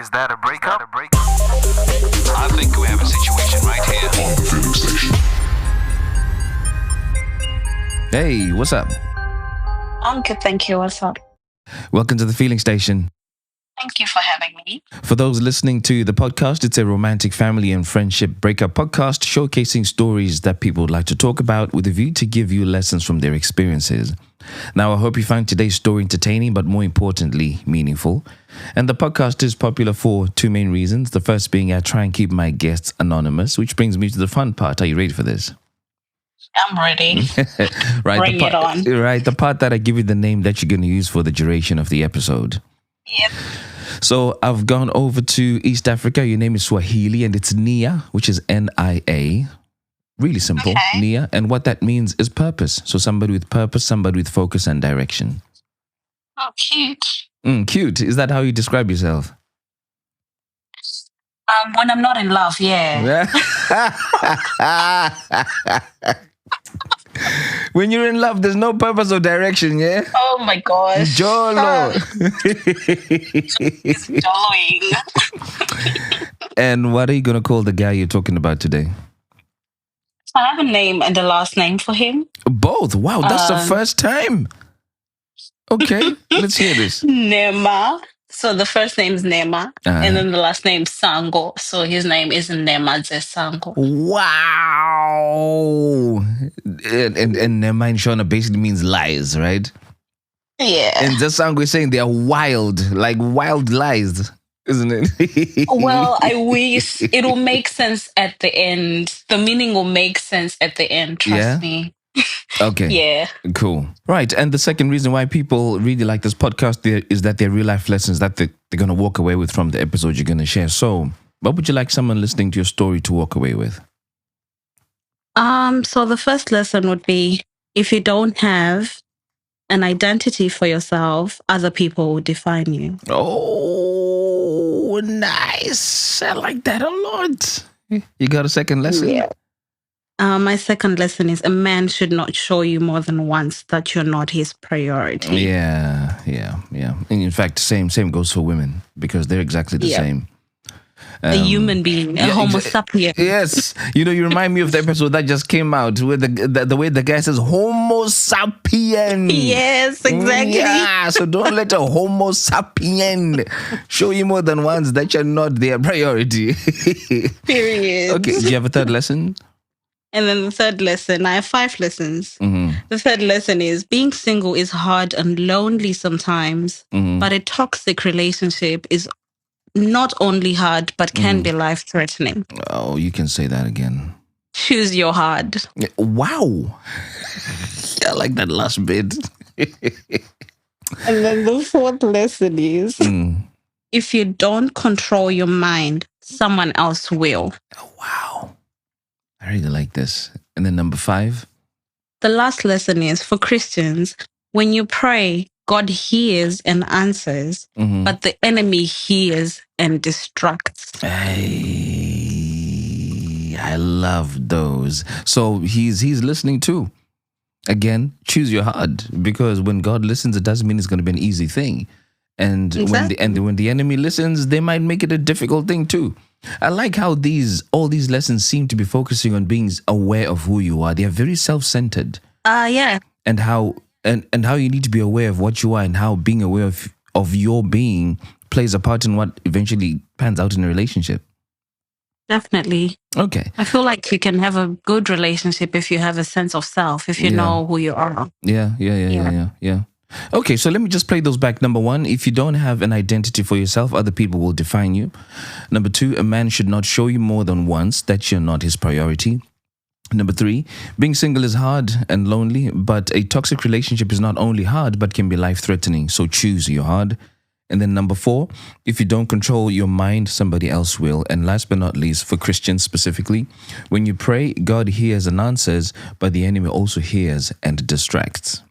Is that a breakup? I think we have a situation right here. On the Feeling Station. Hey, what's up? I'm good, thank you. What's up? Welcome to the Feeling Station. Thank you for having me. For those listening to the podcast, it's a romantic family and friendship breakup podcast showcasing stories that people would like to talk about with a view to give you lessons from their experiences. Now, I hope you find today's story entertaining, but more importantly, meaningful. And the podcast is popular for two main reasons. The first being I try and keep my guests anonymous, which brings me to the fun part. Are you ready for this? I'm ready. Right, Bring it on. Right, the part that I give you the name that you're going to use for the duration of the episode. Yep. So I've gone over to East Africa. Your name is Swahili and it's Nia, which is N-I-A. Really simple, Okay. Nia. And what that means is purpose. So somebody with purpose, somebody with focus and direction. Oh, cute. Cute. Is that how you describe yourself? When I'm not in love, yeah. When you're in love, there's no purpose or direction, yeah? Oh my gosh. Jolo. It's jollying. And what are you going to call the guy you're talking about today? I have a name and a last name for him. Both. Wow, that's the first time. Okay, let's hear this. Nema. So the first name is Nema. And then the last name Sango. So his name is Nemadze Sango. Wow. And Nema in Shona basically means lies, right? Yeah. And Zasango is saying they are wild, like wild lies, isn't it? Well, I wish it will make sense at the end. The meaning will make sense at the end. Trust me. Okay. Yeah. Cool. Right. And the second reason why people really like this podcast is that they're real life lessons that they're going to walk away with from the episode you're going to share. So what would you like someone listening to your story to walk away with? So the first lesson would be, if you don't have an identity for yourself, other people will define you. Oh, nice. I like that a lot. You got a second lesson? Yeah. My second lesson is, a man should not show you more than once that you're not his priority. Yeah. And in fact, same goes for women because they're exactly the same. A human being, a homo sapien. Yes. You remind me of the episode that just came out with the way the guy says homo sapien. Yes, exactly. Yeah, so don't let a homo sapien show you more than once that you're not their priority. Period. Okay, do you have a third lesson? And then the third lesson, I have 5 lessons. Mm-hmm. The third lesson is, being single is hard and lonely sometimes, but a toxic relationship is not only hard, but can be life-threatening. Oh, you can say that again. Choose your hard. Wow. I like that last bit. And then the fourth lesson is, if you don't control your mind, someone else will. Oh, wow. I really like this. And then number 5. The last lesson is, for Christians, when you pray, God hears and answers, but the enemy hears and distracts. Hey, I love those. So he's listening too. Again, choose your heart, because when God listens, it doesn't mean it's going to be an easy thing. And Exactly. when the enemy listens, they might make it a difficult thing too. I like how all these lessons seem to be focusing on being aware of who you are. They are very self-centered. Yeah. And how you need to be aware of what you are, and how being aware of your being plays a part in what eventually pans out in a relationship. Definitely. Okay. I feel like you can have a good relationship if you have a sense of self, if you know who you are. Yeah. Okay, so let me just play those back. Number 1, if you don't have an identity for yourself, other people will define you. Number 2, a man should not show you more than once that you're not his priority. Number 3, being single is hard and lonely, but a toxic relationship is not only hard, but can be life-threatening. So choose your hard. And then number 4, if you don't control your mind, somebody else will. And last but not least, for Christians specifically, when you pray, God hears and answers, but the enemy also hears and distracts.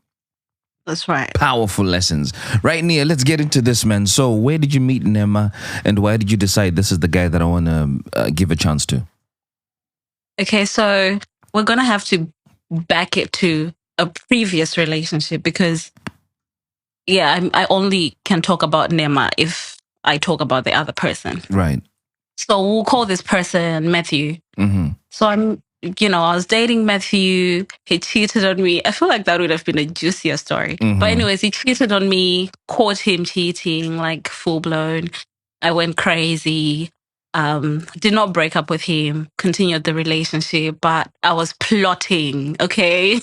That's right. Powerful lessons. Right, Nia, let's get into this, man. So where did you meet Nema, and why did you decide this is the guy that I want to give a chance to? Okay, so we're going to have to back it to a previous relationship because, I only can talk about Nema if I talk about the other person. Right. So we'll call this person Matthew. Mm-hmm. So I was dating Matthew. He cheated on me. I feel like that would have been a juicier story. Mhm. But anyways, he cheated on me, caught him cheating, like full blown. I went crazy. Did not break up with him, continued the relationship, but I was plotting, okay?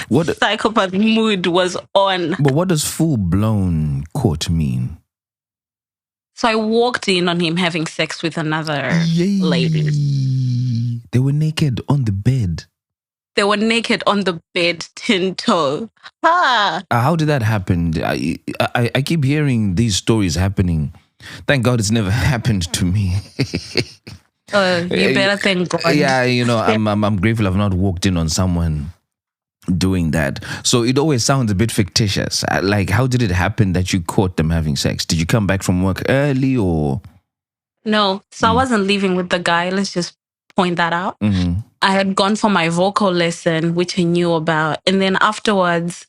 What? Psychopath mood was on. But what does full blown court mean? So I walked in on him having sex with another lady. They were naked on the bed. They were naked on the bed, tin toe. Ah. How did that happen? I keep hearing these stories happening. Thank God it's never happened to me. You better thank God. Yeah, I'm grateful I've not walked in on someone doing that. So it always sounds a bit fictitious. Like, how did it happen that you caught them having sex? Did you come back from work early or? No, so I wasn't living with the guy. Let's just point that out. Mm-hmm. I had gone for my vocal lesson, which I knew about. And then afterwards,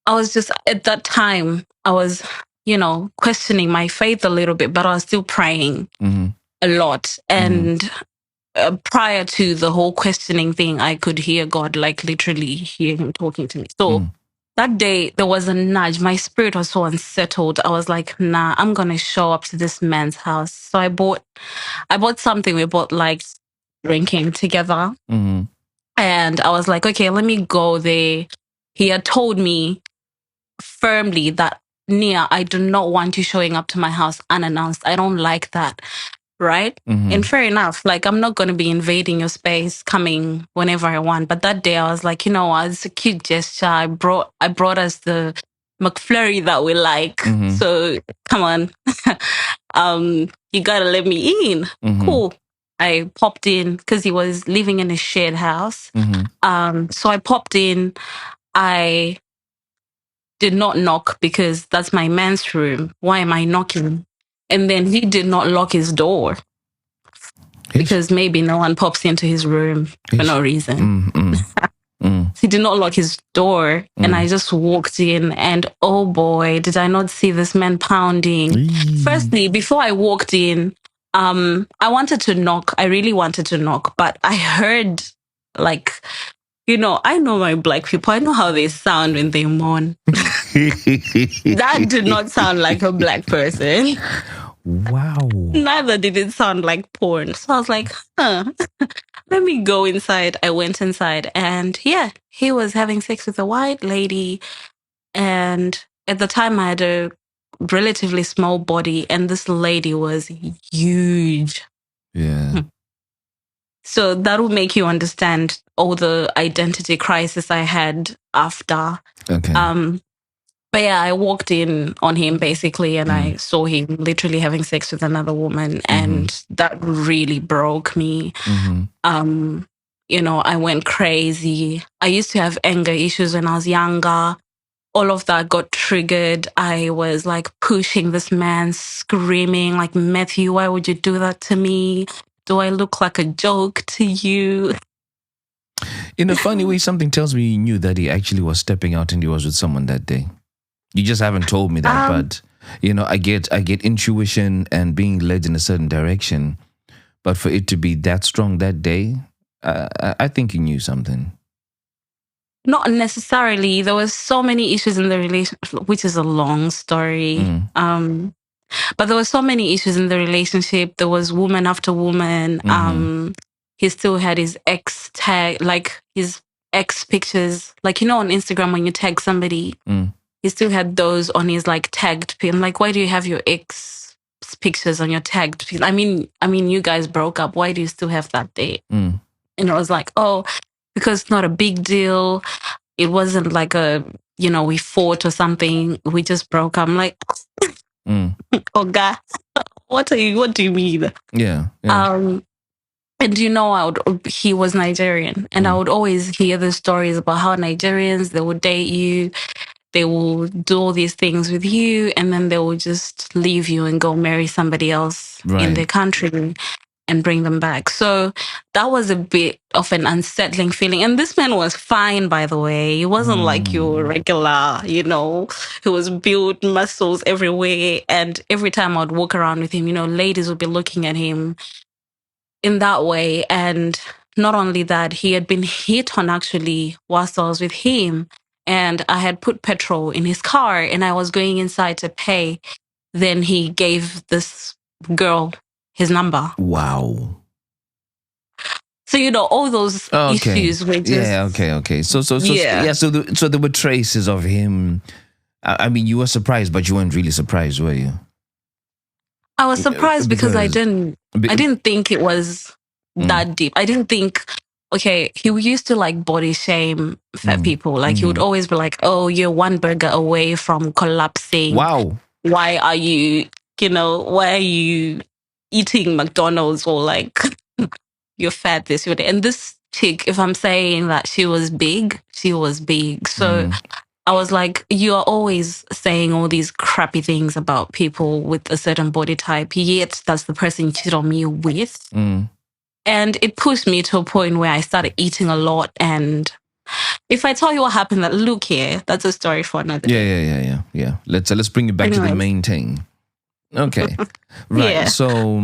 I was just, at that time, I was, questioning my faith a little bit, but I was still praying a lot. And prior to the whole questioning thing, I could hear God, like literally hear him talking to me. So that day, there was a nudge. My spirit was so unsettled. I was like, nah, I'm going to show up to this man's house. So I bought something. We bought like drinking together. Mm-hmm. And I was like, okay, let me go there. He had told me firmly that, Nia, I do not want you showing up to my house unannounced. I don't like that. Right? Mm-hmm. And fair enough. Like, I'm not going to be invading your space, coming whenever I want. But that day I was like, it's a cute gesture. I brought us the McFlurry that we like. Mhm. So come on. You gotta let me in. Mhm. Cool. I popped in because he was living in a shared house. Mhm. So I popped in. I did not knock because that's my man's room. Why am I knocking? And then he did not lock his door because maybe no one pops into his room for no reason. He did not lock his door, and I just walked in, and oh boy, did I not see this man pounding. Firstly, before I walked in, I wanted to knock. I really wanted to knock, but I heard, like, I know my black people. I know how they sound when they mourn. That did not sound like a black person. Wow. Neither did it sound like porn. So I was like, let me go inside. I went inside, and yeah, he was having sex with a white lady. And at the time, I had a relatively small body, and this lady was huge. Yeah. So that will make you understand all the identity crisis I had after. Okay. But yeah, I walked in on him basically, and I saw him literally having sex with another woman, and that really broke me. I went crazy. I used to have anger issues when I was younger. All of that got triggered. I was like pushing this man, screaming like, Matthew, why would you do that to me? Do I look like a joke to you? In a funny way, something tells me you knew that he actually was stepping out and he was with someone that day. You just haven't told me that, but I get intuition and being led in a certain direction. But for it to be that strong that day, I think you knew something. Not necessarily. There was so many issues in the relationship, which is a long story. But there were so many issues in the relationship. There was woman after woman. He still had his ex tag, like his ex pictures. Like, on Instagram when you tag somebody, he still had those on his like tagged pin. I'm like, why do you have your ex pictures on your tagged pin? I mean, you guys broke up. Why do you still have that there? And I was like, oh, because it's not a big deal. It wasn't like we fought or something. We just broke up. I'm like, oh God, what do you mean? Yeah. And he was Nigerian, and I would always hear the stories about how Nigerians, they would date you, they will do all these things with you, and then they will just leave you and go marry somebody else in their country. and bring them back. So that was a bit of an unsettling feeling. And this man was fine, by the way. He wasn't like your regular, you know, he was built, muscles everywhere. And every time I'd walk around with him, you know, ladies would be looking at him in that way. And not only that, he had been hit on actually whilst I was with him. And I had put petrol in his car and I was going inside to pay. Then he gave this girl his number. Wow. So, you know, all those issues were just... Yeah, okay. So there were traces of him. I mean, you were surprised, but you weren't really surprised, were you? I was surprised because I didn't think it was that deep. I didn't think, okay, he used to like body shame fat people. Like he would always be like, oh, you're one burger away from collapsing. Wow. Why are you eating McDonald's, or like you're fat this way? And this chick, if I'm saying that she was big. So I was like, you are always saying all these crappy things about people with a certain body type, yet that's the person you cheat on me with. And it pushed me to a point where I started eating a lot. And if I tell you what happened, that look here, that's a story for another day. Yeah. Let's bring it back to the main thing. Okay. Right. Yeah. So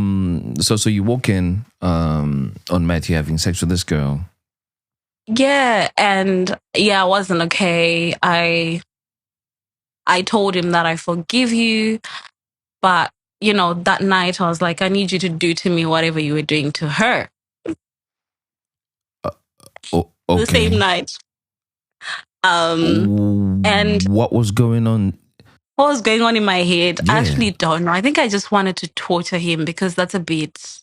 you walk in on Matthew having sex with this girl. Yeah, and I wasn't okay. I told him that I forgive you, but you know, that night I was like, I need you to do to me whatever you were doing to her. Okay. The same night. And what was going on? What was going on in my head? I actually don't know. I think I just wanted to torture him because that's a bit,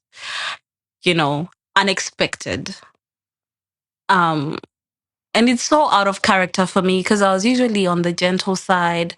you know, unexpected. And it's so out of character for me because I was usually on the gentle side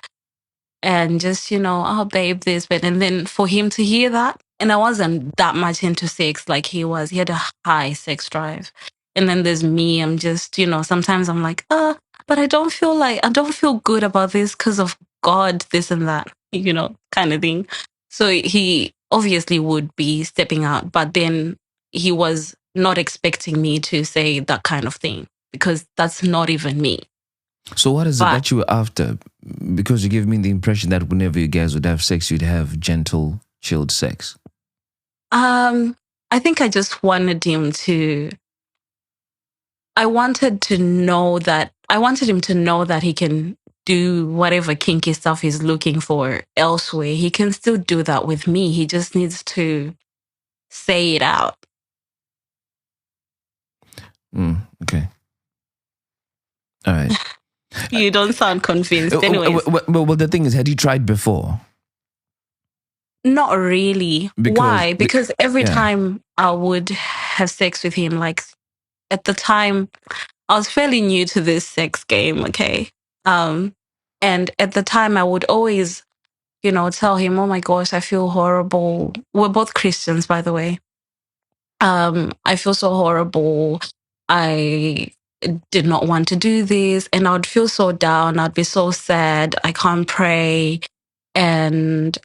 and just, you know, oh, babe, this, but, and then for him to hear that, and I wasn't that much into sex like he was. He had a high sex drive. And then there's me, I'm just, you know, sometimes I'm like, but I don't feel good about this because of God, this and that, you know, kind of thing. So he obviously would be stepping out, but then he was not expecting me to say that kind of thing because that's not even me. So what is it that you were after? Because you gave me the impression that whenever you guys would have sex, you'd have gentle, chilled sex. I think I just wanted him to... I wanted him to know that he can do whatever kinky stuff he's looking for elsewhere. He can still do that with me. He just needs to say it out. Okay. All right. You don't sound convinced. Anyways. Well, the thing is, had you tried before? Not really. Why? Because every time I would have sex with him, like at the time, I was fairly new to this sex game, okay? And at the time, I would always, you know, tell him, oh my gosh, I feel horrible. We're both Christians, by the way. I feel so horrible. I did not want to do this. And I would feel so down. I'd be so sad. I can't pray. And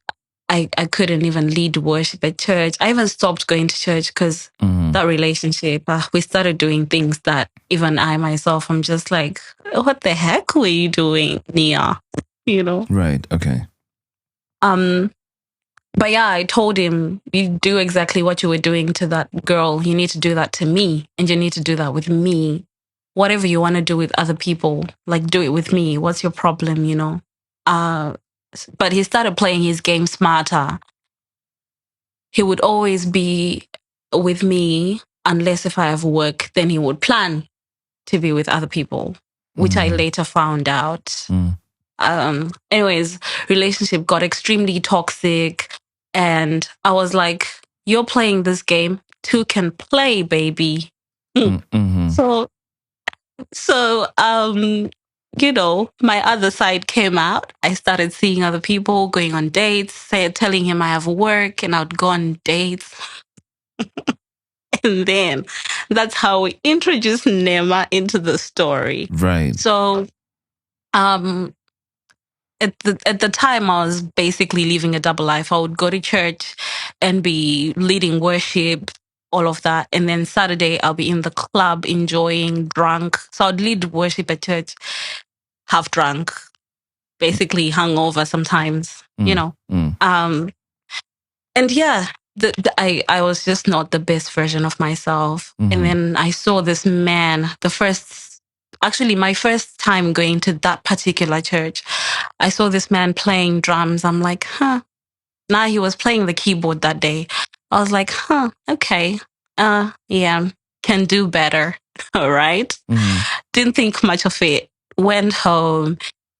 I couldn't even lead worship at church. I even stopped going to church because that relationship, we started doing things that even I myself, I'm just like, what the heck were you doing, Nia? You know? Right. Okay. But yeah, I told him, you do exactly what you were doing to that girl. You need to do that to me, and you need to do that with me. Whatever you want to do with other people, like do it with me. What's your problem, you know? But he started playing his game smarter. He would always be with me unless if I have work, then he would plan to be with other people, which I later found out. Anyways, relationship got extremely toxic. And I was like, you're playing this game, two can play, baby. So, you know, my other side came out. I started seeing other people, going on dates, telling him I have work, and I'd go on dates. And then that's how we introduced Nema into the story. Right. So, at the time, I was basically living a double life. I would go to church and be leading worship, all of that. And then Saturday, I'll be in the club enjoying, drunk. So I'd lead worship at church, half drunk, basically hungover sometimes, you know. And yeah, I was just not the best version of myself. And then I saw this man, actually my first time going to that particular church, I saw this man playing drums. I'm like, huh. Now he was playing the keyboard that day. I was like, huh, okay. Yeah, can do better. All right. Didn't think much of it. Went home.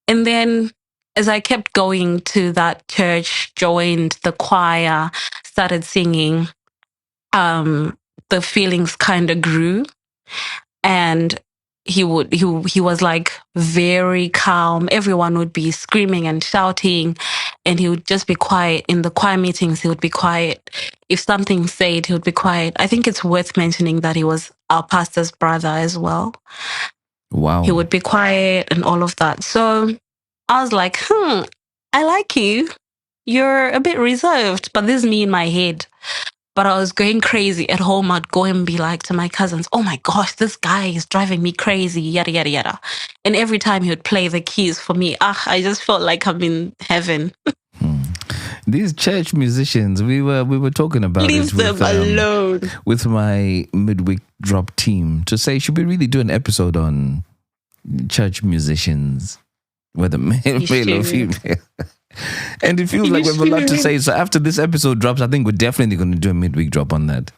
And then as I kept going to that church, joined the choir, started singing, the feelings kind of grew. And he was like very calm. Everyone would be screaming and shouting, and he would just be quiet. In the choir meetings, he would be quiet. If something said, he would be quiet. I think it's worth mentioning that he was our pastor's brother as well. Wow. He would be quiet and all of that. So I was like, I like you. You're a bit reserved, but this is me in my head. But I was going crazy at home. I'd go and be like to my cousins, oh my gosh, this guy is driving me crazy, yada, yada, yada. And every time he would play the keys for me, I just felt like I'm in heaven. These church musicians, we were talking about Leave them alone. With my midweek drop team to say, should we really do an episode on church musicians, whether male or female? And it feels like we have a lot to say. So after this episode drops, I think we're definitely going to do a midweek drop on that.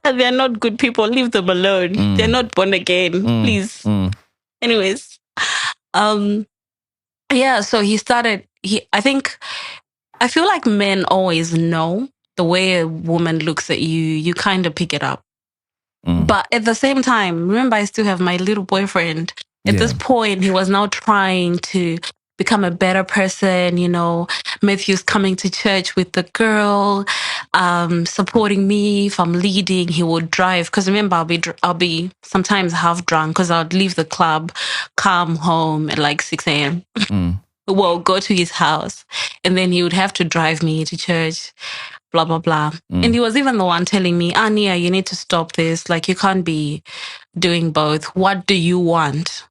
They're not good people. Leave them alone. They're not born again. Please. Anyways, yeah. So he started. I feel like men always know the way a woman looks at you. You kind of pick it up. But at the same time, remember, I still have my little boyfriend. At this point, he was now trying to become a better person. You know, Matthew's coming to church with the girl, supporting me. If I'm leading, he would drive. Because remember, I'll be sometimes half drunk because I'd leave the club, come home at like 6 a.m. Well, go to his house, and then he would have to drive me to church. Blah, blah, blah. And he was even the one telling me, Nia, you need to stop this. Like, you can't be doing both. What do you want?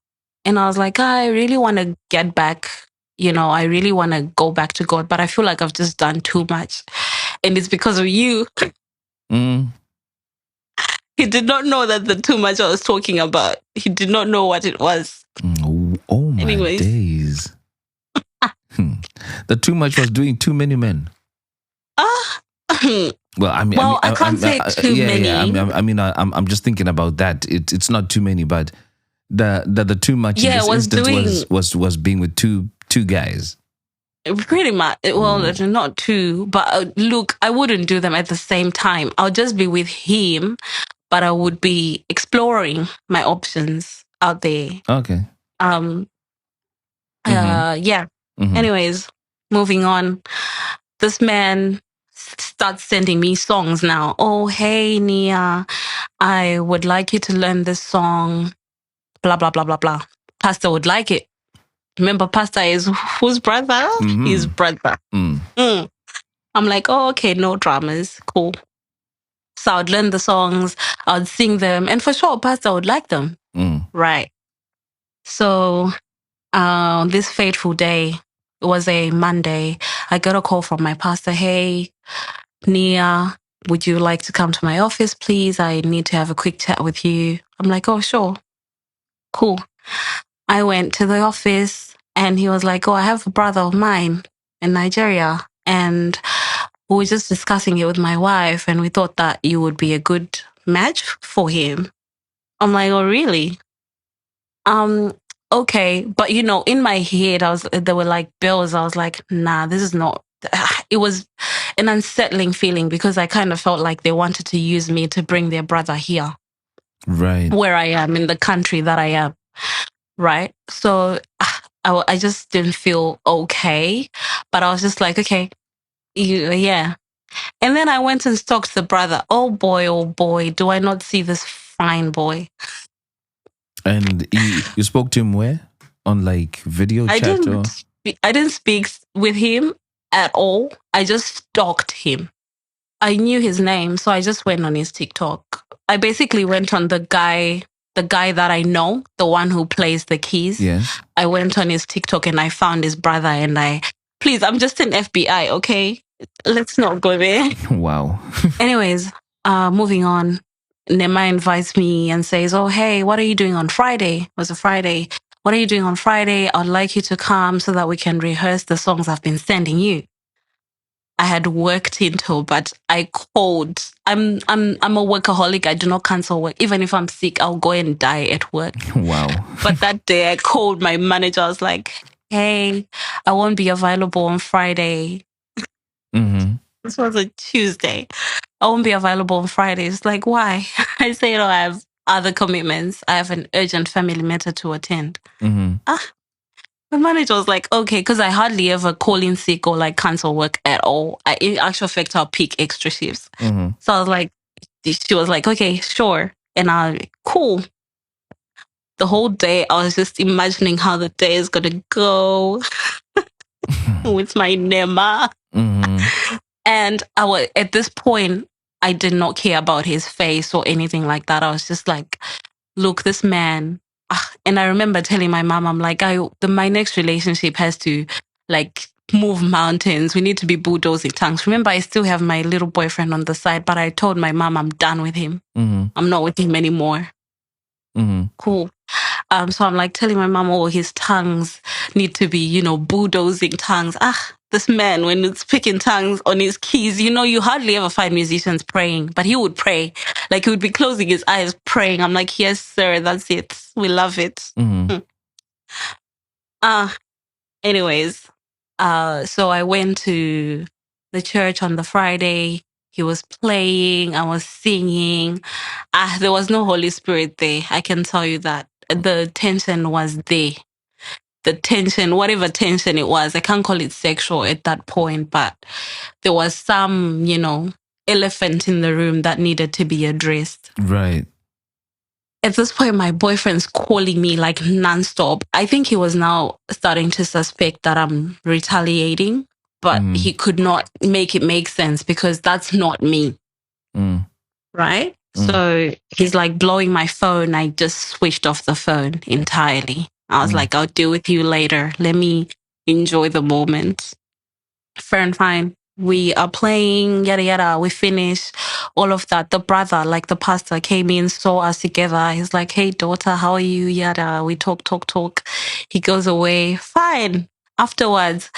And I was like, I really want to get back. You know, I really want to go back to God, but I feel like I've just done too much. And it's because of you. He did not know that the too much I was talking about. He did not know what it was. Oh, my days. The too much was doing too many men. Well, I can't say too many. Yeah, I'm just thinking about that. It's not too many, but the too much in this instance was being with two guys. Pretty much. Well, not two, but look, I wouldn't do them at the same time. I'll just be with him, but I would be exploring my options out there. Okay. Yeah. Anyways, moving on. This man starts sending me songs now. Oh, hey, Nia, I would like you to learn this song. Blah, blah, blah, blah, blah. Pastor would like it. Remember, Pastor is whose brother? His brother. I'm like, oh, okay, no dramas. Cool. So I would learn the songs. I would sing them. And for sure, Pastor would like them. Right. So this fateful day, it was a Monday. I got a call from my pastor. Hey, Nia, would you like to come to my office, please? I need to have a quick chat with you. I'm like, oh, sure. Cool. I went to the office and he was like, oh, I have a brother of mine in Nigeria. And we were just discussing it with my wife and we thought that you would be a good match for him. I'm like, oh, really? Okay. But, you know, in my head, there were like bills. I was like, nah, this is not. It was an unsettling feeling because I kind of felt like they wanted to use me to bring their brother here. Right. Where I am, in the country that I am. Right. So I just didn't feel okay. But I was just like, okay, yeah. And then I went and stalked the brother. Oh boy, do I not see this fine boy? And you spoke to him where? On like video chat? I didn't speak with him at all. I just stalked him. I knew his name, so I just went on his TikTok. I basically went on the guy that I know, the one who plays the keys. Yes. I went on his TikTok and I found his brother and please, I'm just an FBI, okay? Let's not go there. Wow. Anyways, moving on. Nema invites me and says, "Oh, hey, what are you doing on Friday?" It was a Friday. "What are you doing on Friday? I'd like you to come so that we can rehearse the songs I've been sending you." I had worked into, but I called. I'm a workaholic. I do not cancel work. Even if I'm sick, I'll go and die at work. Wow. But that day I called my manager. I was like, "Hey, I won't be available on Friday." Mm-hmm. This was a Tuesday. "I won't be available on Fridays." Like, why? I say, "Oh, I have other commitments. I have an urgent family matter to attend." Mm-hmm. My manager was like, "Okay," because I hardly ever call in sick or like cancel work at all. In actual fact, I'll pick extra shifts. Mm-hmm. So I was like, she was like, "Okay, sure." And cool. The whole day, I was just imagining how the day is going to go with my Nema. Mm-hmm. And at this point, I did not care about his face or anything like that. I was just like, "Look, this man." And I remember telling my mom, I'm like, my next relationship has to like move mountains. We need to be bulldozing tongues. Remember, I still have my little boyfriend on the side, but I told my mom I'm done with him. Mm-hmm. I'm not with him anymore. Mm-hmm. Cool. So I'm like telling my mom, "Oh, his tongues need to be, bulldozing tongues." This man, when it's speaking tongues on his keys, you hardly ever find musicians praying, but he would pray. Like he would be closing his eyes praying. I'm like, "Yes, sir, that's it. We love it." Mm-hmm. Anyways, so I went to the church on the Friday. He was playing, I was singing. There was no Holy Spirit there. I can tell you that. The tension was there. The tension, whatever tension it was, I can't call it sexual at that point, but there was some, elephant in the room that needed to be addressed. Right. At this point, my boyfriend's calling me like nonstop. I think he was now starting to suspect that I'm retaliating, but he could not make it make sense because that's not me. Mm. Right? So he's like blowing my phone. I just switched off the phone entirely. I was like, "I'll deal with you later. Let me enjoy the moment." Fair and fine. We are playing, yada yada. We finish all of that. The brother, like the pastor, came in, saw us together. He's like, "Hey, daughter, how are you?" Yada. We talk. He goes away. Fine. Afterwards,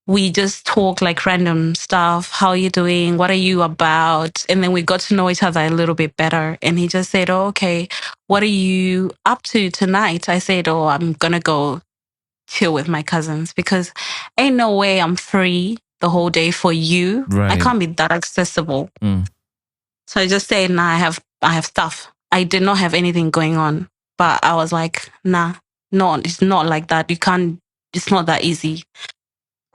we just talk like random stuff. "How are you doing? What are you about?" And then we got to know each other a little bit better. And he just said, "Oh, okay, what are you up to tonight?" I said, "Oh, I'm going to go chill with my cousins because ain't no way I'm free the whole day for you. Right. I can't be that accessible." So I just said, "Nah, I have stuff." I did not have anything going on, but I was like, "Nah, no, it's not like that. It's not that easy."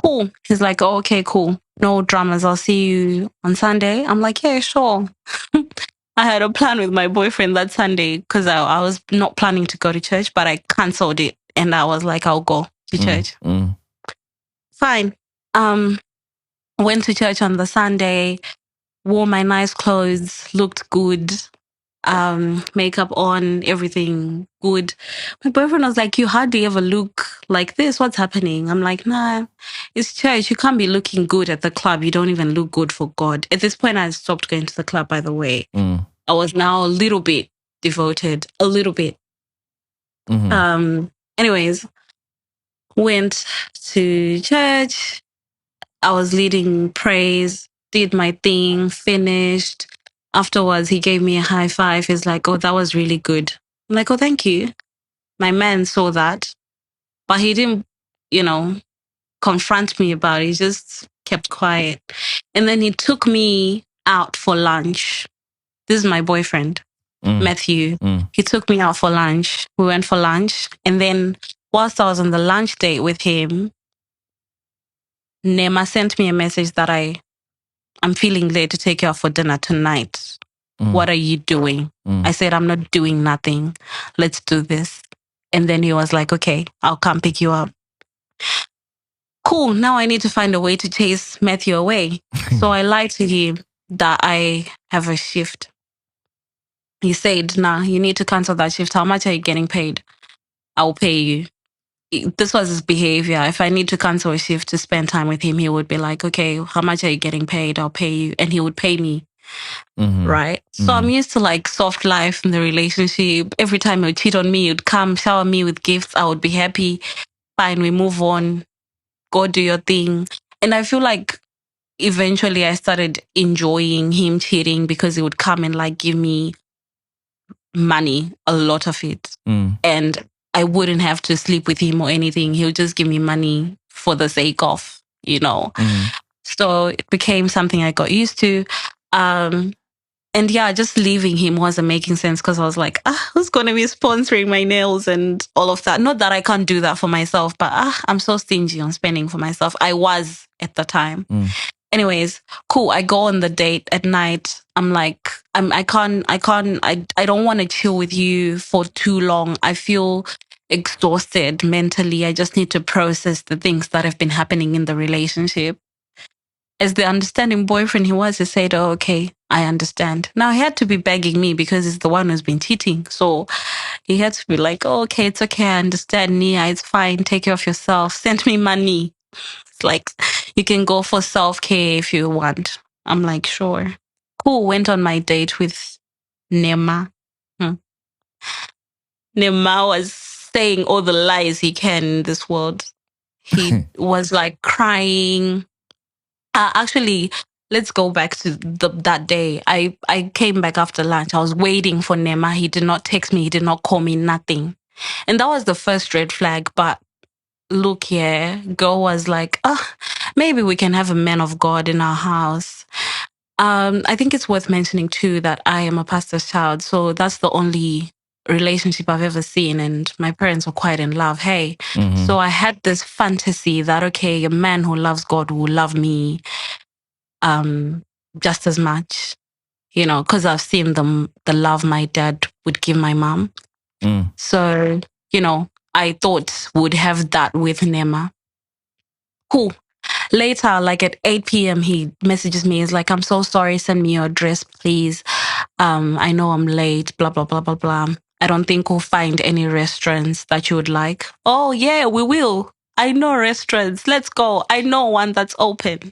Cool. He's like, "Oh, okay, cool. No dramas. I'll see you on Sunday." I'm like, "Yeah, sure." I had a plan with my boyfriend that Sunday because I was not planning to go to church, but I canceled it. And I was like, "I'll go to church." Fine. Went to church on the Sunday, wore my nice clothes, looked good, makeup on, everything good. My boyfriend was like, "You hardly ever look like this. What's happening?" I'm like, "Nah, it's church. You can't be looking good at the club. You don't even look good for God." At this point, I stopped going to the club, by the way. I was now a little bit devoted, a little bit. Anyways, went to church. I was leading praise, did my thing, finished. Afterwards, he gave me a high five. He's like, "Oh, that was really good." I'm like, "Oh, thank you." My man saw that, but he didn't, confront me about it. He just kept quiet. And then he took me out for lunch. This is my boyfriend, Matthew. He took me out for lunch. We went for lunch. And then whilst I was on the lunch date with him, Nema sent me a message that I'm feeling late to take you out for dinner tonight. What are you doing? I said, "I'm not doing nothing. Let's do this." And then he was like, "Okay, I'll come pick you up." Cool. Now I need to find a way to chase Matthew away. So I lied to him that I have a shift. He said, nah, you need to cancel that shift. How much are you getting paid? I'll pay you. This was his behavior. If I need to cancel a shift to spend time with him, he would be like, okay, how much are you getting paid? I'll pay you. And he would pay me. Right. So I'm used to like soft life in the relationship. Every time he would cheat on me, he'd come shower me with gifts. I would be happy. Fine, we move on. Go do your thing. And I feel like eventually I started enjoying him cheating because he would come and like give me money, a lot of it. And I wouldn't have to sleep with him or anything. He would just give me money for the sake of, So it became something I got used to. And yeah, just leaving him wasn't making sense because I was like, who's going to be sponsoring my nails and all of that? Not that I can't do that for myself, but I'm so stingy on spending for myself. I was at the time. Anyways, cool. I go on the date at night. I'm like, I don't want to chill with you for too long. I feel exhausted mentally. I just need to process the things that have been happening in the relationship. As the understanding boyfriend he was, he said, oh, okay, I understand. Now he had to be begging me because he's the one who's been cheating. So he had to be like, oh, okay, it's okay. I understand, Nia. It's fine. Take care of yourself. Send me money. It's like, you can go for self-care if you want. I'm like, sure. Cool. Went on my date with Nema. Nema was saying all the lies he can in this world. He was like crying. Actually, let's go back to that day. I came back after lunch. I was waiting for Nema. He did not text me. He did not call me, nothing. And that was the first red flag. But look here, girl was like, maybe we can have a man of God in our house. I think it's worth mentioning too that I am a pastor's child. So that's the only relationship I've ever seen. And my parents were quite in love. Hey. So I had this fantasy that, okay, a man who loves God will love me just as much, because I've seen the love my dad would give my mom. So, I thought would have that with Nema. Cool. Later, like at 8 p.m., he messages me. He's like, I'm so sorry. Send me your address, please. I know I'm late, blah, blah, blah, blah, blah. I don't think we'll find any restaurants that you would like. Oh, yeah, we will. I know restaurants. Let's go. I know one that's open.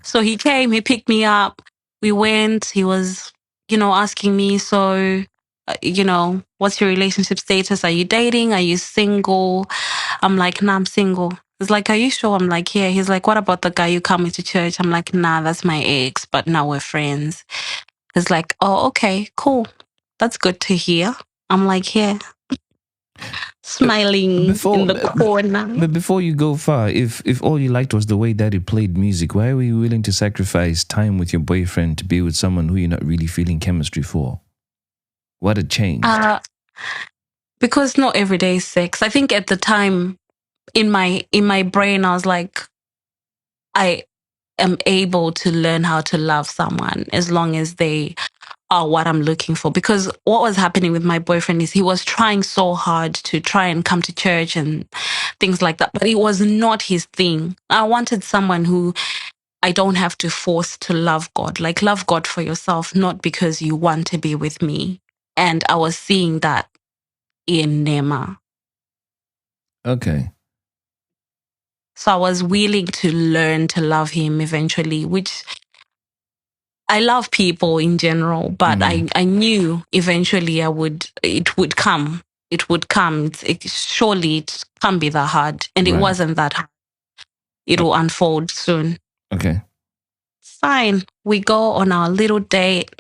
So he came, he picked me up. We went. He was, asking me, so, what's your relationship status? Are you dating? Are you single? I'm like, nah, I'm single. He's like, are you sure? I'm like, yeah. He's like, what about the guy you come into church? I'm like, nah, that's my ex, but now we're friends. He's like, oh, okay, cool. That's good to hear. I'm like, yeah. Smiling in the corner. But before you go far, if all you liked was the way that he played music, why were you willing to sacrifice time with your boyfriend to be with someone who you're not really feeling chemistry for? What had changed? Because not every day is sex. I think at the time, in my brain, I was like, I am able to learn how to love someone as long as they are what I'm looking for. Because what was happening with my boyfriend is he was trying so hard to try and come to church and things like that, but it was not his thing. I wanted someone who I don't have to force to love God. Like, love God for yourself, not because you want to be with me. And I was seeing that in Nema. Okay. So I was willing to learn to love him eventually, which I love people in general, but I knew eventually it would come. It would come. Surely it can't be that hard. And it wasn't that hard. It will unfold soon. Okay. Fine. We go on our little date.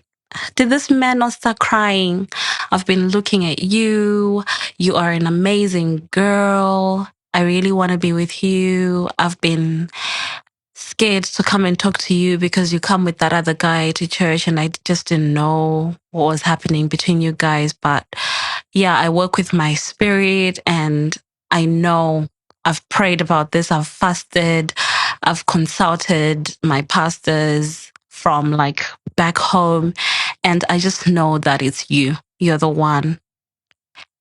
Did this man not start crying? I've been looking at you. You are an amazing girl. I really want to be with you. I've been scared to come and talk to you because you come with that other guy to church and I just didn't know what was happening between you guys. But yeah, I work with my spirit and I know I've prayed about this. I've fasted. I've consulted my pastors from like back home. And I just know that it's you. You're the one.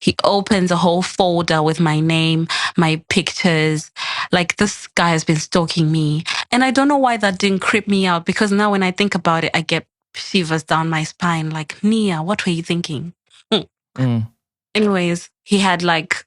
He opens a whole folder with my name, my pictures. Like, this guy has been stalking me. And I don't know why that didn't creep me out, because now when I think about it, I get shivers down my spine. Like, Nia, what were you thinking? Anyways, he had like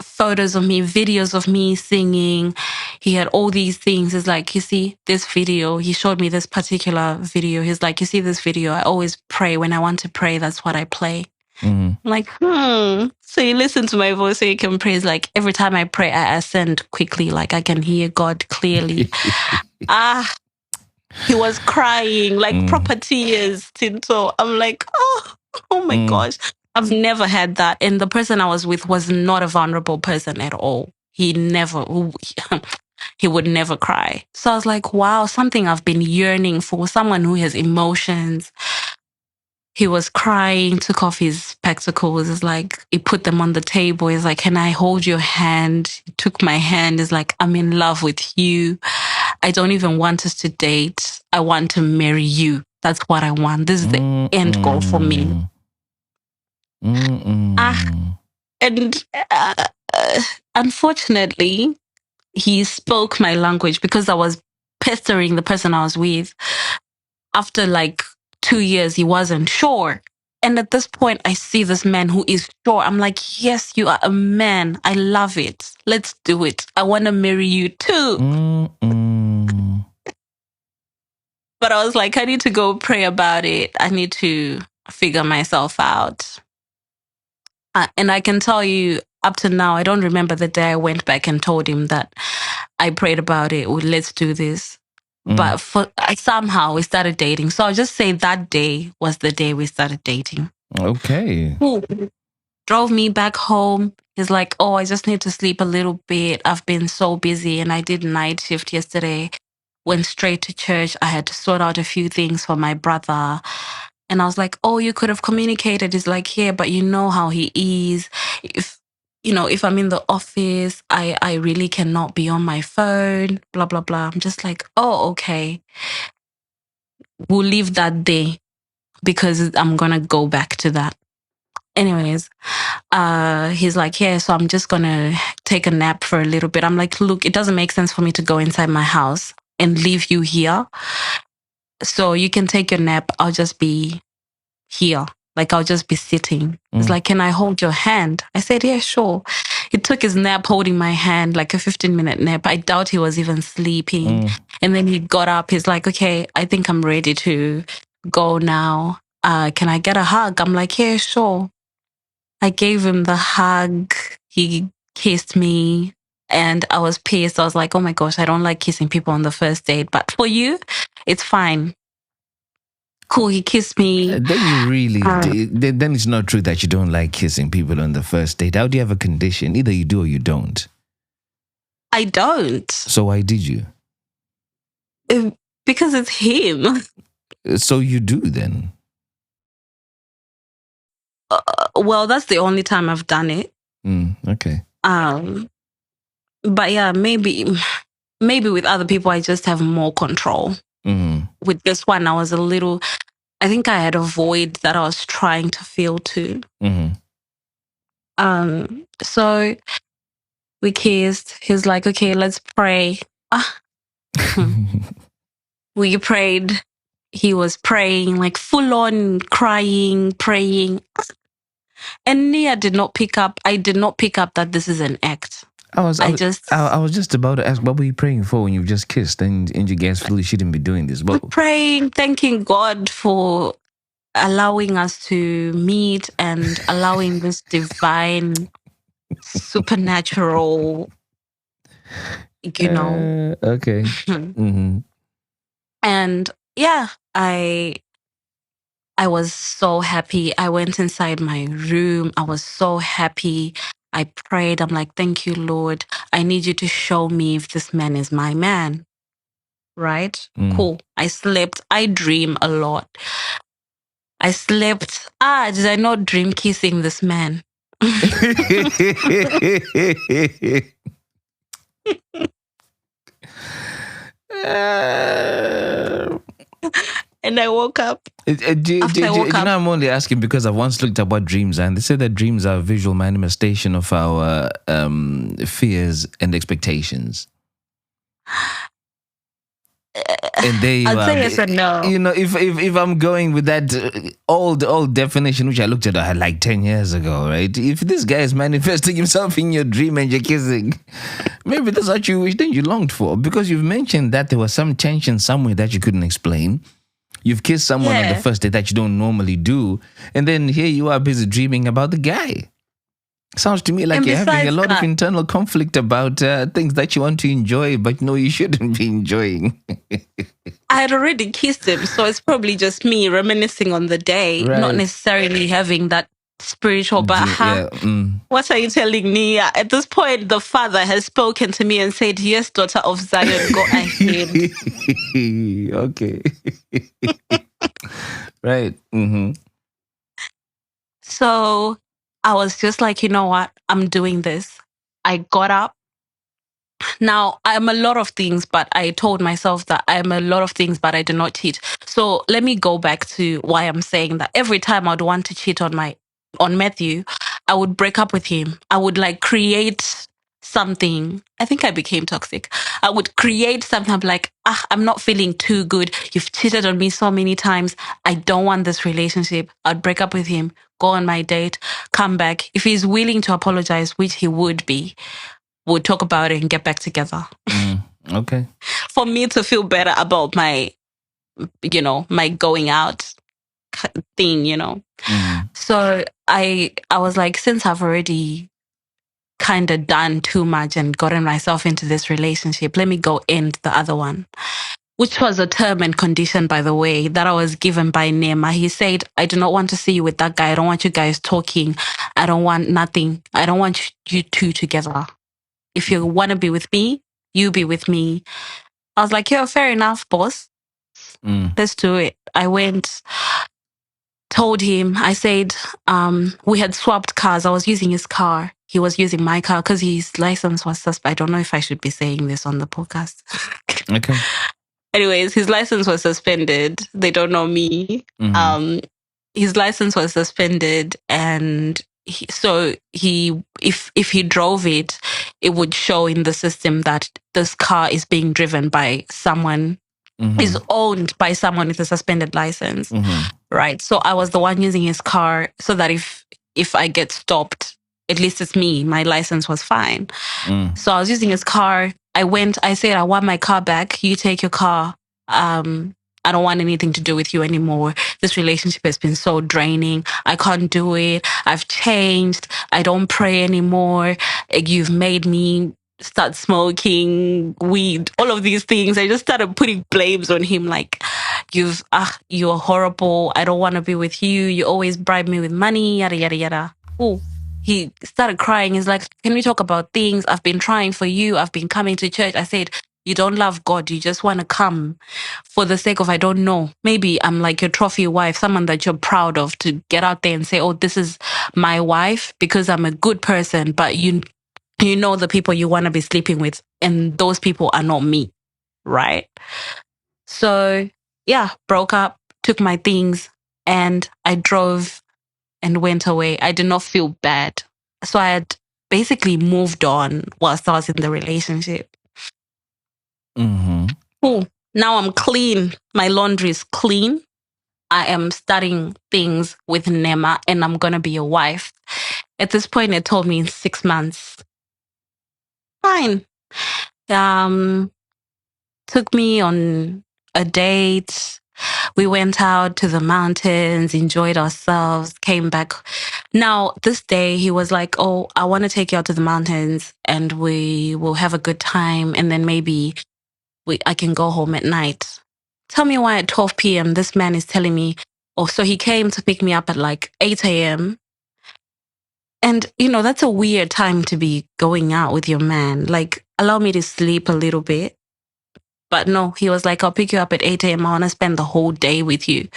photos of me, videos of me singing. He had all these things. It's like, you see this video. He showed me this particular video. He's like, you see this video? I always pray. When I want to pray, that's what I play. I'm like, so you listen to my voice so you can pray. It's like, every time I pray, I ascend quickly. Like, I can hear God clearly. He was crying, like proper tears, Tinto. I'm like, oh my gosh. I've never had that. And the person I was with was not a vulnerable person at all. He would never cry. So I was like, wow, something I've been yearning for, someone who has emotions. He was crying, took off his spectacles. It's like, he put them on the table. He's like, can I hold your hand? He took my hand. He's like, I'm in love with you. I don't even want us to date. I want to marry you. That's what I want. This is the end goal for me. And unfortunately, he spoke my language because I was pestering the person I was with. After like 2 years, he wasn't sure. And at this point, I see this man who is sure. I'm like, yes, you are a man. I love it. Let's do it. I want to marry you too. But I was like, I need to go pray about it. I need to figure myself out. And I can tell you, up to now, I don't remember the day I went back and told him that I prayed about it. Well, let's do this. But somehow we started dating. So I'll just say that day was the day we started dating. Okay. Ooh. Drove me back home. He's like, oh, I just need to sleep a little bit. I've been so busy and I did night shift yesterday. Went straight to church. I had to sort out a few things for my brother. And I was like, oh, you could have communicated. He's like, yeah, but you know how he is. If I'm in the office, I really cannot be on my phone, blah, blah, blah. I'm just like, oh, okay. We'll leave that day because I'm going to go back to that. Anyways, he's like, yeah, so I'm just going to take a nap for a little bit. I'm like, look, it doesn't make sense for me to go inside my house and leave you here. So you can take your nap. I'll just be here. Like, I'll just be sitting. He's like, can I hold your hand? I said, yeah, sure. He took his nap holding my hand, like a 15-minute nap. I doubt he was even sleeping. And then he got up. He's like, okay, I think I'm ready to go now. Can I get a hug? I'm like, yeah, sure. I gave him the hug. He kissed me. And I was pissed. I was like, oh my gosh, I don't like kissing people on the first date. But for you, it's fine. Cool, he kissed me. Then you really, then it's not true that you don't like kissing people on the first date. How do you have a condition? Either you do or you don't. I don't. So why did you? Because it's him. So you do then? Well, that's the only time I've done it. Okay. But yeah, maybe with other people, I just have more control. With this one, I think I had a void that I was trying to fill too. So we kissed. He's like, okay, let's pray. We prayed. He was praying, like full on crying, praying. And Nia did not pick up. I did not pick up that this is an act. I was just about to ask, what were you praying for when you just kissed and you guys feel you shouldn't be doing this? But praying, thanking God for allowing us to meet and allowing this divine, supernatural, okay. And yeah, I was so happy. I went inside my room. I was so happy. I prayed. I'm like, thank you, Lord. I need you to show me if this man is my man. Right? Cool. I slept. I dream a lot. I slept. Did I not dream kissing this man? And I woke up. Do After I woke you know, up. I'm only asking because I've once looked up what dreams are, and they say that dreams are a visual manifestation of our fears and expectations. And there you I'd are. say yes and no. You know, if I'm going with that old definition, which I looked at like 10 years ago, right? If this guy is manifesting himself in your dream and you're kissing, maybe that's what you wish then you longed for, because you've mentioned that there was some tension somewhere that you couldn't explain. You've kissed someone on the Yeah. first date that you don't normally do, and then here you are busy dreaming about the guy. Sounds to me like And you're having a besides lot of that- internal conflict about things that you want to enjoy, but no, you shouldn't be enjoying. I had already kissed him, so it's probably just me reminiscing on the day, Right. not necessarily having that spiritual. But Yeah. what are you telling me? At this point, the Father has spoken to me and said, "Yes, daughter of Zion, go ahead." Okay. Right. Mm-hmm. So I was just like, you know what? I'm doing this. I got up. Now, I'm a lot of things, but I told myself that I'm a lot of things, but I do not cheat. So let me go back to why I'm saying that every time I'd want to cheat on Matthew, I would break up with him. I would like create something. I think I became toxic. I would create something. I'm like, I'm not feeling too good. You've cheated on me so many times. I don't want this relationship. I'd break up with him, go on my date, come back. If he's willing to apologize, which he would be, we'll talk about it and get back together. Okay. For me to feel better about my, my going out thing, So I was like, since I've already kind of done too much and gotten myself into this relationship, let me go end the other one. Which was a term and condition, by the way, that I was given by Nema. He said, I do not want to see you with that guy. I don't want you guys talking. I don't want nothing. I don't want you two together. If you want to be with me, you be with me. I was like, yeah, fair enough, boss. Let's do it. I went, told him, I said, we had swapped cars. I was using his car. He was using my car because his license was suspended. I don't know if I should be saying this on the podcast. Okay. Anyways, his license was suspended. They don't know me. His license was suspended, and if he drove it, it would show in the system that this car is being driven by someone, is owned by someone with a suspended license, right? So I was the one using his car, so that if I get stopped, at least it's me. My license was fine. So I was using his car. I said, I want my car back. You take your car. I don't want anything to do with you anymore. This relationship has been so draining. I can't do it. I've changed. I don't pray anymore. You've made me start smoking weed, all of these things. I just started putting blames on him, like, you're horrible. I don't want to be with you. You always bribe me with money, yada, yada, yada. Oh, he started crying. He's like, can we talk about things? I've been trying for you. I've been coming to church. I said, you don't love God. You just want to come for the sake of, I don't know, maybe I'm like your trophy wife, someone that you're proud of, to get out there and say, oh, this is my wife because I'm a good person. But you know the people you want to be sleeping with, and those people are not me, right? So yeah, broke up, took my things, and I drove and went away. I did not feel bad. So I had basically moved on whilst I was in the relationship. Cool. Now I'm clean. My laundry is clean. I am starting things with Nema, and I'm going to be a wife. At this point, it told me in 6 months. Fine. Took me on a date. We went out to the mountains, enjoyed ourselves, came back. Now, this day, he was like, oh, I want to take you out to the mountains and we will have a good time. And then maybe I can go home at night. Tell me why at 12 p.m. this man is telling me, oh, so he came to pick me up at like 8 a.m. And, that's a weird time to be going out with your man. Like, allow me to sleep a little bit. But no, he was like, I'll pick you up at 8 a.m. I want to spend the whole day with you.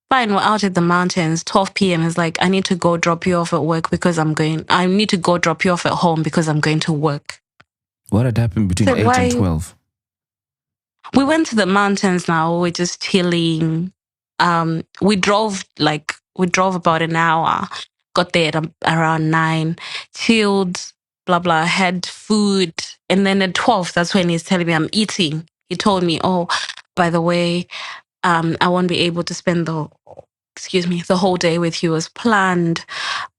Fine, we're out at the mountains. 12 p.m. is like, I need to go drop you off at work because I need to go drop you off at home because I'm going to work. What had happened between So 8 and 12? We went to the mountains now. We're just chilling. We drove about an hour, got there at around 9, chilled, blah blah, had food, and then at 12, that's when he's telling me I'm eating. He told me, "Oh, by the way, I won't be able to spend the whole day with you as planned.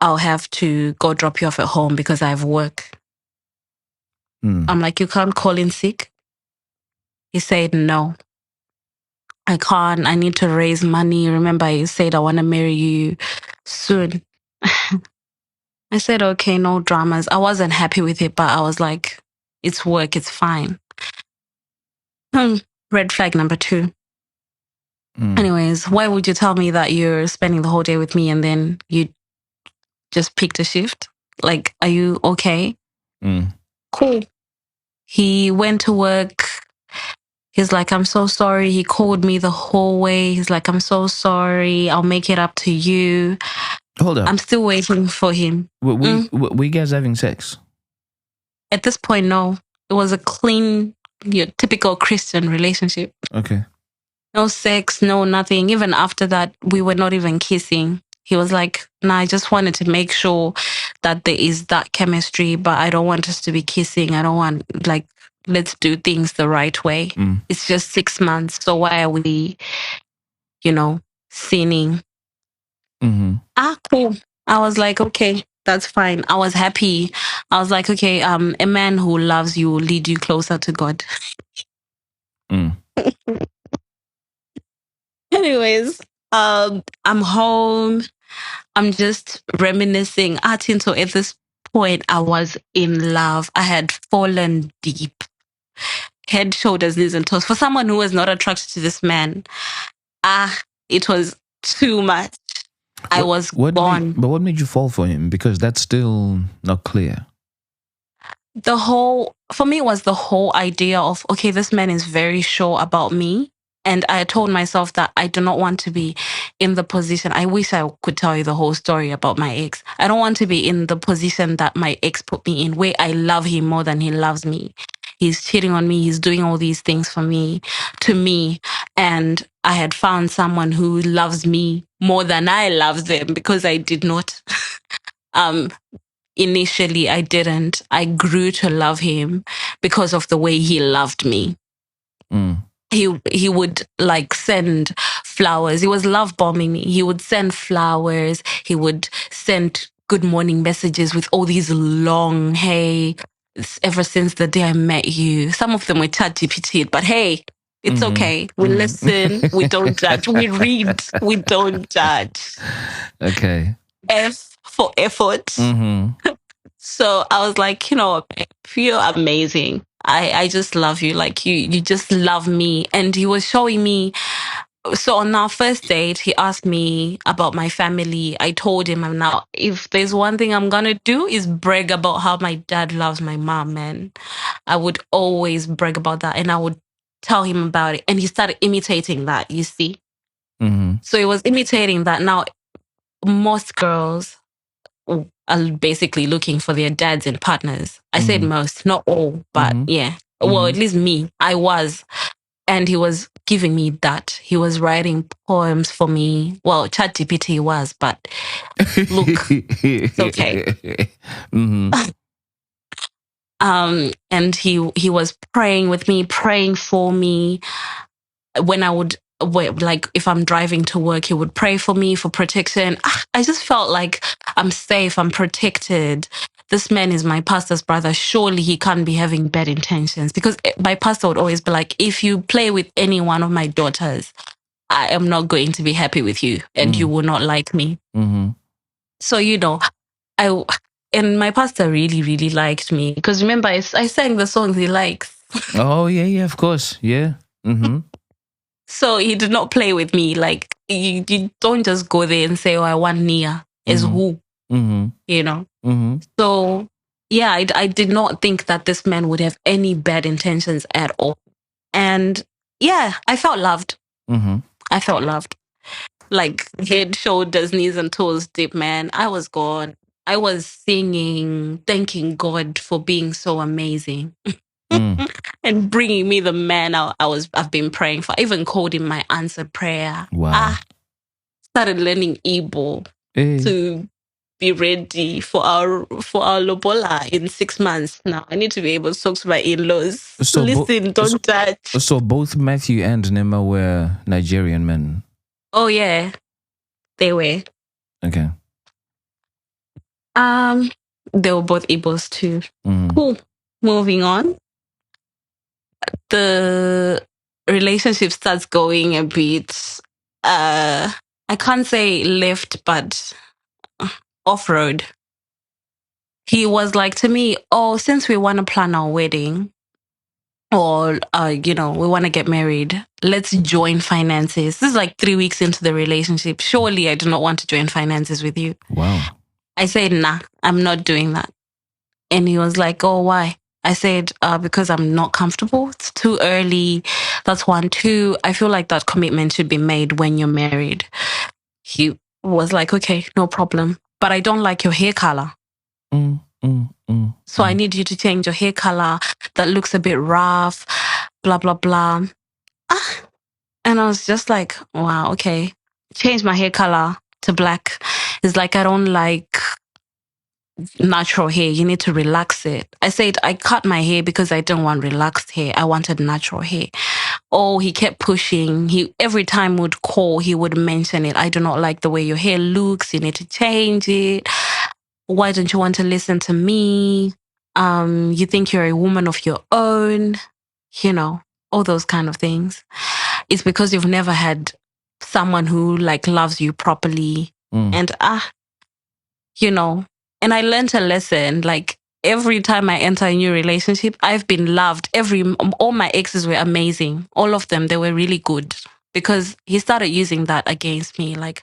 I'll have to go drop you off at home because I have work." I'm like, "You can't call in sick?" He said, "No, I can't. I need to raise money. Remember, I said I want to marry you soon." I said, "Okay, no dramas." I wasn't happy with it, but I was like, it's work, it's fine. Red flag number 2. Anyways, why would you tell me that you're spending the whole day with me and then you just picked a shift? Like, are you okay? Cool. He went to work. He's like, "I'm so sorry." He called me the whole way. He's like, "I'm so sorry. I'll make it up to you." Hold up. I'm still waiting for him. Were you guys having sex? At this point, no. It was a clean, typical Christian relationship. Okay. No sex, no nothing. Even after that, we were not even kissing. He was like, "Nah, I just wanted to make sure that there is that chemistry, but I don't want us to be kissing. I don't want, like, let's do things the right way. It's just 6 months. So why are we, sinning?" Cool. I was like, okay, that's fine. I was happy. I was like, okay, a man who loves you will lead you closer to God. Anyways, I'm home. I'm just reminiscing. Tinto, at this point, I was in love. I had fallen deep. Head, shoulders, knees, and toes. For someone who was not attracted to this man, it was too much. I was gone. But what made you fall for him? Because that's still not clear. For me, it was the whole idea of, okay, this man is very sure about me. And I told myself that I do not want to be in the position. I wish I could tell you the whole story about my ex. I don't want to be in the position that my ex put me in, where I love him more than he loves me. He's cheating on me. He's doing all these things to me. And I had found someone who loves me more than I love them, because I did not. Initially, I didn't. I grew to love him because of the way he loved me. He would, like, send flowers. He was love bombing me. He would send flowers. He would send good morning messages with all these long, "Hey, ever since the day I met you." Some of them were ChatGPT, but hey, it's okay. We listen. We don't judge. We read. We don't judge. Okay. F for effort. So I was like, you're amazing. I just love you. Like, you just love me. And he was showing me. So on our first date, he asked me about my family. I told him, now, if there's one thing I'm going to do, is brag about how my dad loves my mom, man. I would always brag about that. And I would tell him about it. And he started imitating that, you see. So he was imitating that. Now, most girls are basically looking for their dads and partners. I said most, not all, but yeah. Well, at least me, I was. And he was giving me that. He was writing poems for me. Well, ChatGPT was, but look, it's okay. And he was praying with me, praying for me. When I would, like, if I'm driving to work, he would pray for me for protection. I just felt like I'm safe, I'm protected. This man is my pastor's brother. Surely he can't be having bad intentions, because my pastor would always be like, if you play with any one of my daughters, I am not going to be happy with you, and you will not like me. So, and my pastor really, really liked me, because remember, I sang the songs he likes. Oh, yeah, of course. Yeah. So he did not play with me. Like, you don't just go there and say, "Oh, I want Nia." As who? So, yeah, I did not think that this man would have any bad intentions at all. And yeah, I felt loved. I felt loved. Like, head, shoulders, knees, and toes deep, man. I was gone. I was singing, thanking God for being so amazing. and bringing me the man I've been praying for. I even called him my answered prayer. Wow. Started learning Igbo Hey. to be ready for our lobola in 6 months. Now I need to be able to talk to my in-laws. So Listen, don't touch. So both Matthew and Nema were Nigerian men. Oh yeah, they were. Okay. They were both Igbos too. Mm. Cool. Moving on. The relationship starts going a bit. I can't say left, but off road. He was like to me, "Oh, since we want to plan our wedding, or we want to get married, let's join finances." This is like 3 weeks into the relationship. Surely I do not want to join finances with you. Wow. I said, "Nah, I'm not doing that." And he was like, "Oh, why?" I said, because I'm not comfortable. It's too early. That's 1. 2, I feel like that commitment should be made when you're married. He was like, "Okay, no problem. But I don't like your hair color. So I need you to change your hair color. That looks a bit rough, blah, blah, blah." And I was just like, wow, okay. Change my hair color to black. It's like, I don't like natural hair. You need to relax it. I said, I cut my hair because I didn't want relaxed hair. I wanted natural hair. Oh, he kept pushing. Every time would call, he would mention it. "I do not like the way your hair looks. You need to change it. Why don't you want to listen to me? You think you're a woman of your own?" All those kind of things. It's because you've never had someone who like loves you properly. And and I learned a lesson. Like, every time I enter a new relationship, I've been loved. All my exes were amazing. All of them, they were really good, because he started using that against me. Like,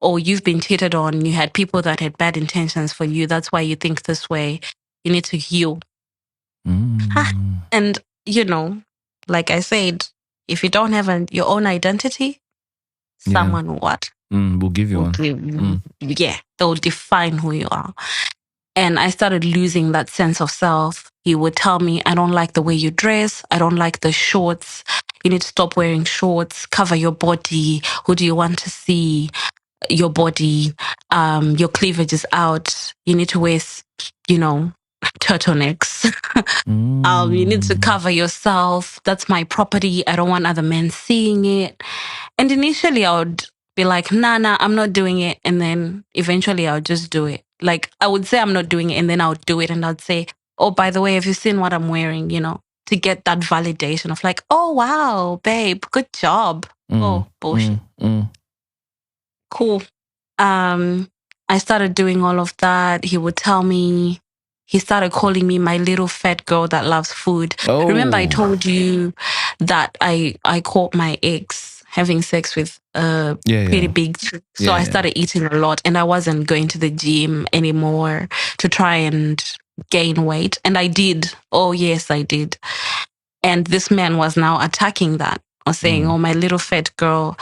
"Oh, you've been cheated on. You had people that had bad intentions for you. That's why you think this way. You need to heal." And, like I said, if you don't have your own identity, someone will give you one. Yeah, they'll define who you are. And I started losing that sense of self. He would tell me, "I don't like the way you dress. I don't like the shorts. You need to stop wearing shorts. Cover your body. Who do you want to see? Your body. Your cleavage is out. You need to wear, turtlenecks. You need to cover yourself. That's my property. I don't want other men seeing it." And initially I would be like, nah, I'm not doing it. And then eventually I would just do it. Like, I would say I'm not doing it, and then I would do it, and I'd say, "Oh, by the way, have you seen what I'm wearing?" To get that validation of like, "Oh, wow, babe, good job." Oh, bullshit. Cool. I started doing all of that. He would tell me, he started calling me my little fat girl that loves food. Oh. Remember I told you that I caught my ex having sex with a pretty big chick. So I started eating a lot, and I wasn't going to the gym anymore to try and gain weight. And I did. Oh, yes, I did. And this man was now attacking that, or saying, "Oh, my little fat girl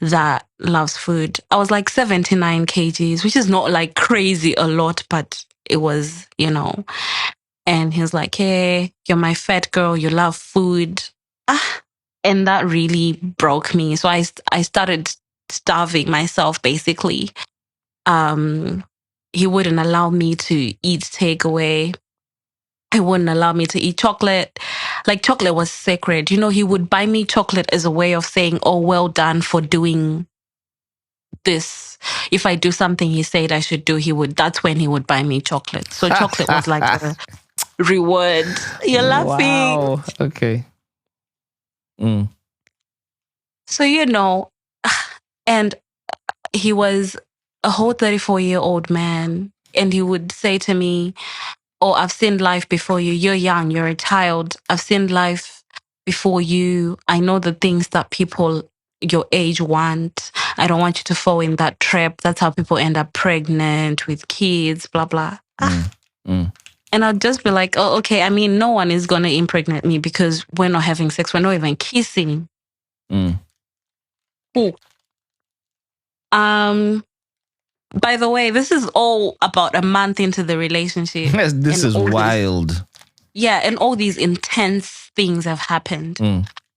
that loves food." I was like 79 kgs, which is not like crazy a lot, but it was, And he was like, "Hey, you're my fat girl. You love food." And that really broke me. So I started starving myself, basically. He wouldn't allow me to eat takeaway. He wouldn't allow me to eat chocolate. Like, chocolate was sacred. He would buy me chocolate as a way of saying, "Oh, well done for doing this." If I do something he said I should do, that's when he would buy me chocolate. So chocolate was like a reward. You're laughing. Wow. Okay. So, and he was a whole 34-year-old man, and he would say to me, "Oh, I've seen life before you. You're young. You're a child. I've seen life before you. I know the things that people your age want. I don't want you to fall in that trap. That's how people end up pregnant with kids, blah, blah." And I'd just be like, "Oh, okay. I mean, no one is going to impregnate me because we're not having sex. We're not even kissing." Cool. By the way, this is all about a month into the relationship. This is wild. yeah, and all these intense things have happened,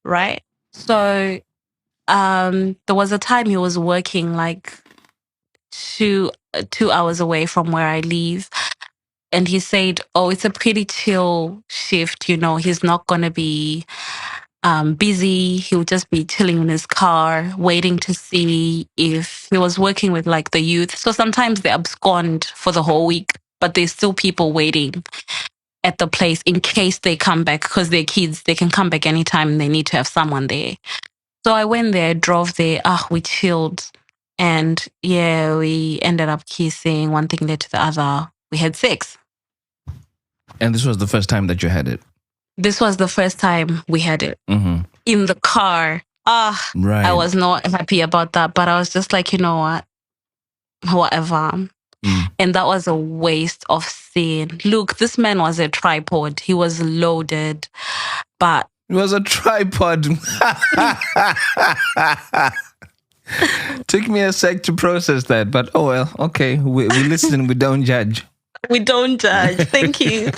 right? So there was a time he was working like 2 hours away from where I live. And he said, oh, it's a pretty chill shift. You know, he's not going to be busy. He'll just be chilling in his car, waiting to see if he was working with like the youth. So sometimes they abscond for the whole week, but there's still people waiting at the place in case they come back because they're kids. They can come back anytime and they need to have someone there. So I went there, drove there. We chilled. And yeah, we ended up kissing. One thing led to the other. We had sex. And this was the first time that you had it? This was the first time we had it in the car. Right. I was not happy about that, but I was just like, you know what? Whatever. And that was a waste of sin. Look, this man was a tripod. He was loaded, but it was a tripod. Took me a sec to process that, but oh well, okay. We listen, we don't judge. We don't judge. Thank you.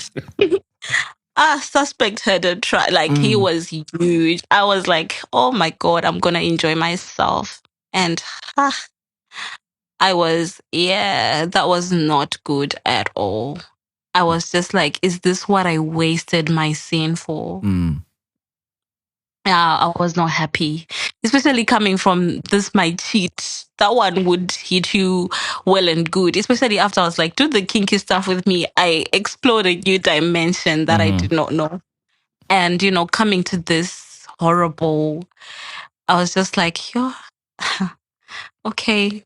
Suspect had a try. Like he was huge. I was like, oh my God, I'm gonna enjoy myself. And I was, that was not good at all. I was just like, is this what I wasted my sin for? Yeah, I was not happy, especially coming from this my cheat. That one would hit you well and good, especially after I was like, do the kinky stuff with me. I explored a new dimension that I did not know. And, you know, coming to this horrible, I was just like, yo, okay,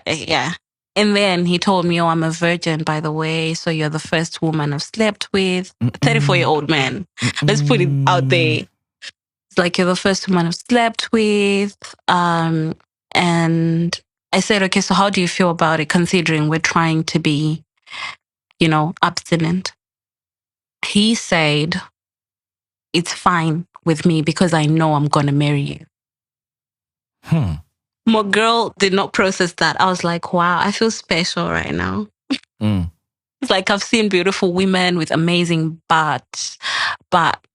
yeah. And then he told me, oh, I'm a virgin, by the way. So you're the first woman I've slept with. 34-year-old man. Let's put it out there. It's like, you're the first woman I've slept with. And I said, okay, so how do you feel about it, considering we're trying to be, you know, abstinent? He said, it's fine with me because I know I'm going to marry you. My girl did not process that. I was like, wow, I feel special right now. It's like I've seen beautiful women with amazing butts, but,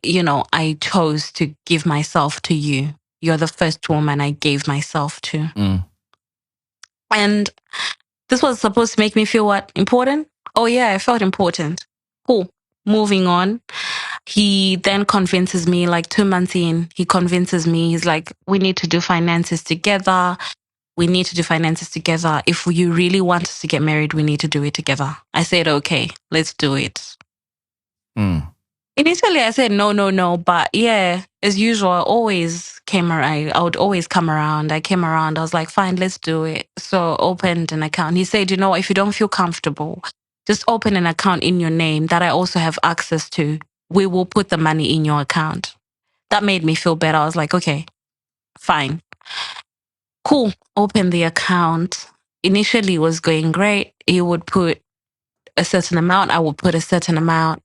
you know, I chose to give myself to you. You're the first woman I gave myself to. And this was supposed to make me feel what? Important? Oh, yeah, I felt important. Cool. Moving on. He then convinces me, like 2 months in, he convinces me, he's like, we need to do finances together. We need to do finances together. If you really want us to get married, we need to do it together. I said, okay, let's do it. Initially, I said, no. But yeah, as usual, I always came around. I would always come around. I came around. I was like, fine, let's do it. So opened an account. He said, you know, if you don't feel comfortable, just open an account in your name that I also have access to. We will put the money in your account. That made me feel better. I was like, okay, fine. Cool. Open the account. Initially, it was going great. He would put a certain amount. I would put a certain amount.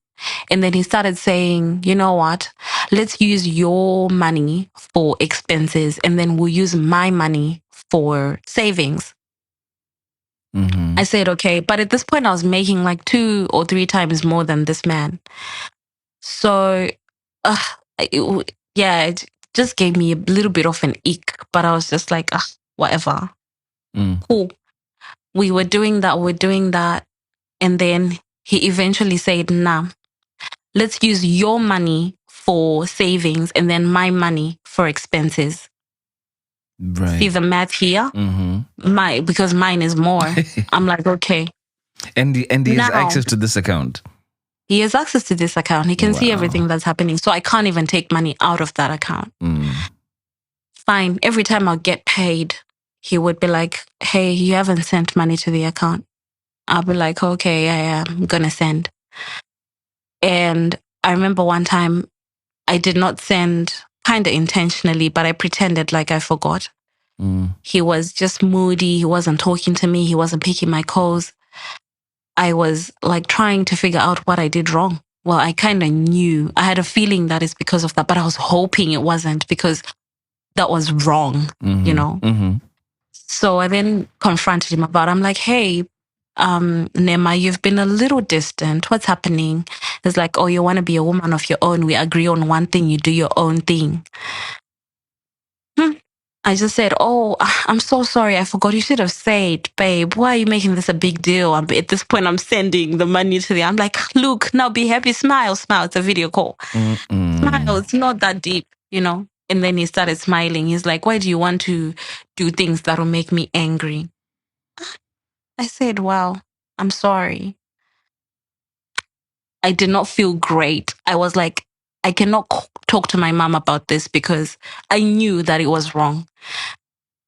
And then he started saying, you know what? Let's use your money for expenses and then we'll use my money for savings. I said, okay. But at this point, I was making like 2 or 3 times more than this man. So, it just gave me a little bit of an ick. But I was just like, whatever. Cool. We were doing that. And then he eventually said, nah, let's use your money for savings and then my money for expenses. Right. See the math here? Because mine is more. I'm like, okay. And he has access to this account? He has access to this account. He can see everything that's happening. So I can't even take money out of that account. Fine. Every time I'll get paid, he would be like, hey, you haven't sent money to the account. I'll be like, okay, yeah, I'm going to send. And I remember one time I did not send, kind of intentionally, but I pretended like I forgot. He was just moody. He wasn't talking to me. He wasn't picking my calls. I was like trying to figure out what I did wrong. Well, I kind of knew. I had a feeling that it's because of that, but I was hoping it wasn't because that was wrong, you know? So I then confronted him about it. I'm like, hey, Nema, you've been a little distant. What's happening? It's like, oh, you want to be a woman of your own. We agree on one thing. You do your own thing. I just said, oh, I'm so sorry. I forgot. You should have said, babe, why are you making this a big deal? At this point, I'm sending the money to the, I'm like, look, now be happy. Smile, smile. It's a video call. Smile. It's not that deep, you know? And then he started smiling. He's like, why do you want to do things that will make me angry? I said, wow, I'm sorry. I did not feel great. I was like, I cannot talk to my mom about this because I knew that it was wrong.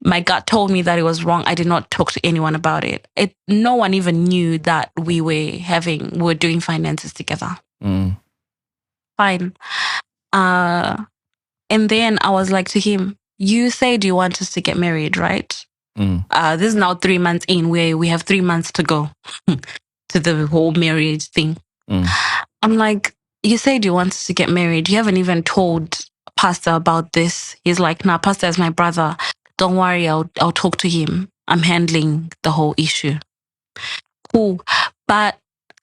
My gut told me that it was wrong. I did not talk to anyone about it. No one even knew that we were doing finances together. Fine. And then I was like to him, you said you want us to get married, right? This is now 3 months in, where we have 3 months to go to the whole marriage thing. I'm like, you said you want us to get married. You haven't even told Pastor about this. He's like, nah, Pastor is my brother. Don't worry, I'll talk to him. I'm handling the whole issue. Cool. But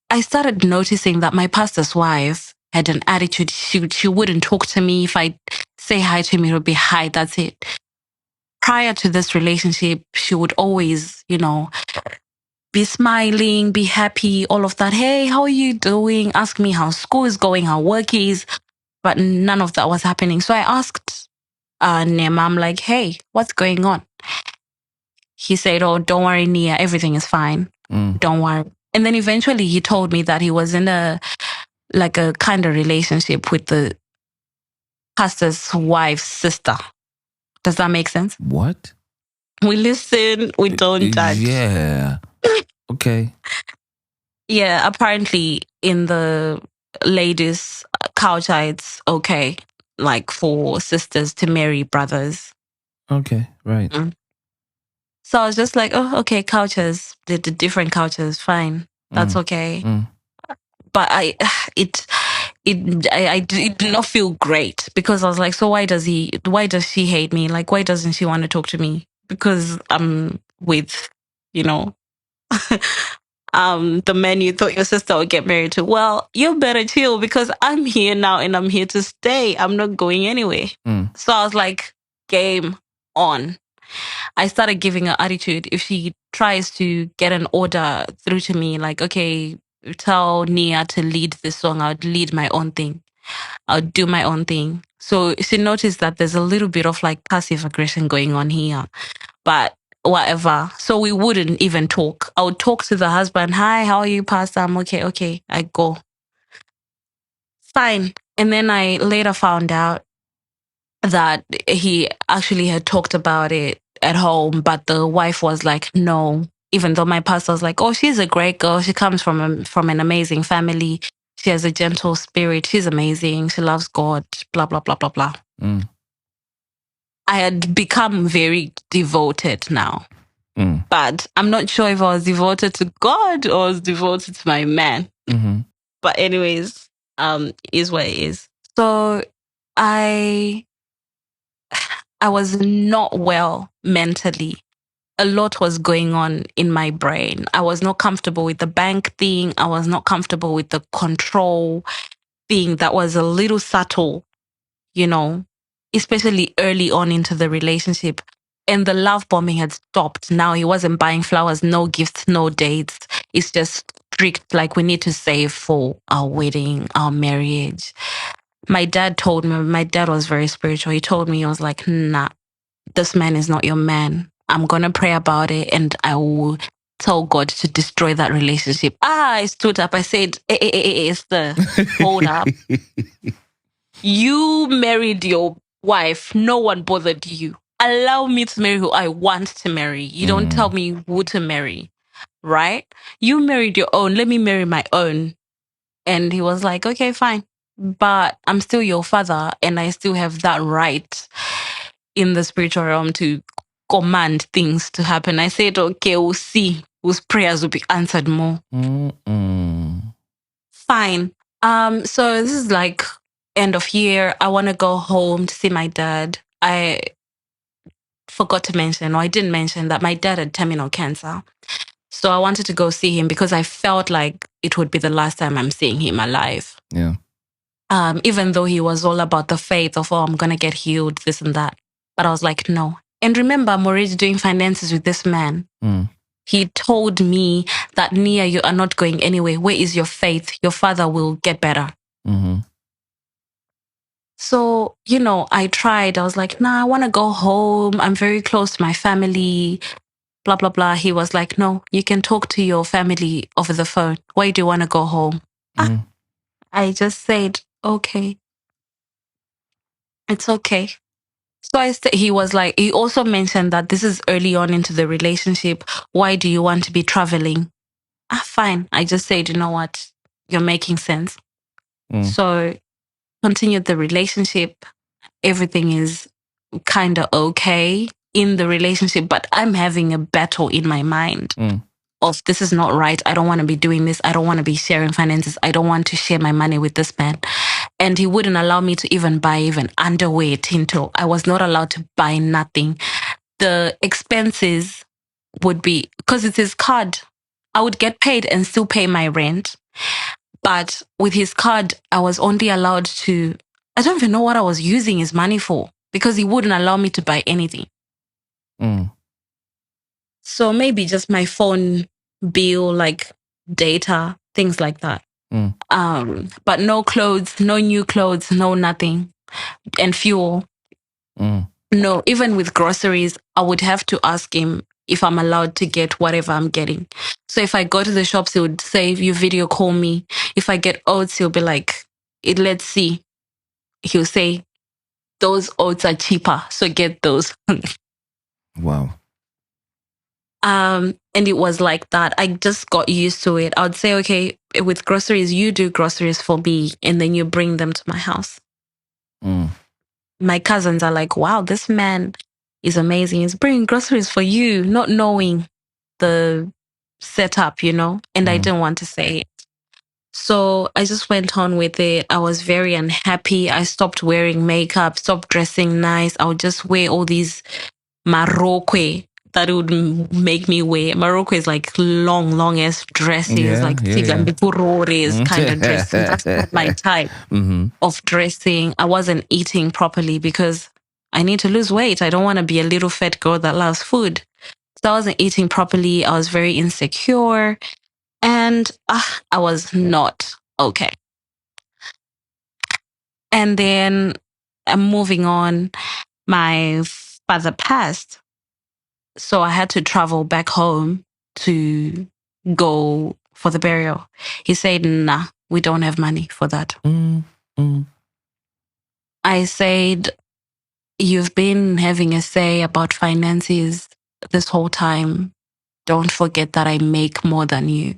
I started noticing that my pastor's wife had an attitude. She wouldn't talk to me. If I say hi to him, it would be hi, that's it. Prior to this relationship, she would always, you know, be smiling, be happy, all of that. Hey, how are you doing? Ask me how school is going, how work is. But none of that was happening. So I asked Nema, I'm like, hey, what's going on? He said, oh, don't worry, Nia, everything is fine. Don't worry. And then eventually he told me that he was in a kind of relationship with the pastor's wife's sister. Does that make sense? What? We listen, we don't judge. Yeah. Okay. Yeah, apparently in the ladies' culture, it's okay, like for sisters to marry brothers. Okay, right. So I was just like, oh, okay, cultures, the different cultures, fine, that's okay. But it did not feel great because I was like, so why does she hate me? Like, why doesn't she want to talk to me? Because I'm with, you know, the man you thought your sister would get married to. Well, you better chill because I'm here now and I'm here to stay. I'm not going anywhere. So I was like, game on. I started giving her attitude. If she tries to get an order through to me, like, okay, tell Nia to lead this song, I'd lead my own thing. I'll do my own thing. So she noticed that there's a little bit of like passive aggression going on here. But whatever. So we wouldn't even talk. I would talk to the husband. Hi, how are you, Pastor? I'm okay. Okay. I go. Fine. And then I later found out that he actually had talked about it at home, but the wife was like, no. Even though my pastor was like, oh, she's a great girl. She comes from an amazing family. She has a gentle spirit. She's amazing. She loves God. Blah, blah, blah, blah, blah. I had become very devoted now. But I'm not sure if I was devoted to God or I was devoted to my man. But anyways, is what it is. So I was not well mentally. A lot was going on in my brain. I was not comfortable with the bank thing. I was not comfortable with the control thing that was a little subtle, you know, especially early on into the relationship. And the love bombing had stopped. Now he wasn't buying flowers, no gifts, no dates. It's just strict, like we need to save for our wedding, our marriage. My dad told me, my dad was very spiritual. He told me, he was like, nah, this man is not your man. I'm going to pray about it and I will tell God to destroy that relationship. I stood up. I said, Esther, hold up. You married your wife. No one bothered you. Allow me to marry who I want to marry. You don't tell me who to marry, right? You married your own. Let me marry my own. And he was like, okay, fine. But I'm still your father and I still have that right in the spiritual realm to command things to happen. I said, okay, we'll see whose prayers will be answered more. Fine. So this is like end of year. I want to go home to see my dad. I forgot to mention, or I didn't mention that my dad had terminal cancer. So I wanted to go see him because I felt like it would be the last time I'm seeing him alive. Yeah. Even though he was all about the faith of, oh, I'm going to get healed, this and that. But I was like, no. And remember, I'm already doing finances with this man. He told me that, Nia, you are not going anywhere. Where is your faith? Your father will get better. So, I tried. I was like, nah, I want to go home. I'm very close to my family, blah, blah, blah. He was like, no, you can talk to your family over the phone. Why do you want to go home? I just said, okay, it's okay. So he was like, he also mentioned that this is early on into the relationship. Why do you want to be traveling? Fine. I just said, you know what? You're making sense. So continued the relationship. Everything is kind of okay in the relationship, but I'm having a battle in my mind of this is not right. I don't want to be doing this. I don't want to be sharing finances. I don't want to share my money with this man. And he wouldn't allow me to even buy even underwear, Tinto. I was not allowed to buy nothing. The expenses would be, because it's his card, I would get paid and still pay my rent. But with his card, I was only allowed to, I don't even know what I was using his money for because he wouldn't allow me to buy anything. So maybe just my phone bill, like data, things like that. But no clothes, no new clothes, no nothing. And fuel. No, even with groceries, I would have to ask him if I'm allowed to get whatever I'm getting. So if I go to the shops, he would say, you video call me. If I get oats, he'll be like, let's see. He'll say, those oats are cheaper, so get those. Wow. And it was like that. I just got used to it. I would say, okay, with groceries, you do groceries for me, and then you bring them to my house. My cousins are like, wow, this man is amazing. He's bringing groceries for you, not knowing the setup, and I didn't want to say it. So I just went on with it. I was very unhappy. I stopped wearing makeup, stopped dressing nice. I would just wear all these marokwe that it would make me wear. Marokwe is like long ass dresses, like Tigambipurores kind of dressing. That's not my type of dressing. I wasn't eating properly because I need to lose weight. I don't want to be a little fat girl that loves food. So I wasn't eating properly. I was very insecure. And I was not okay. And then I'm moving on. My father passed. So I had to travel back home to go for the burial. He said, nah, we don't have money for that. I said, you've been having a say about finances this whole time. Don't forget that I make more than you.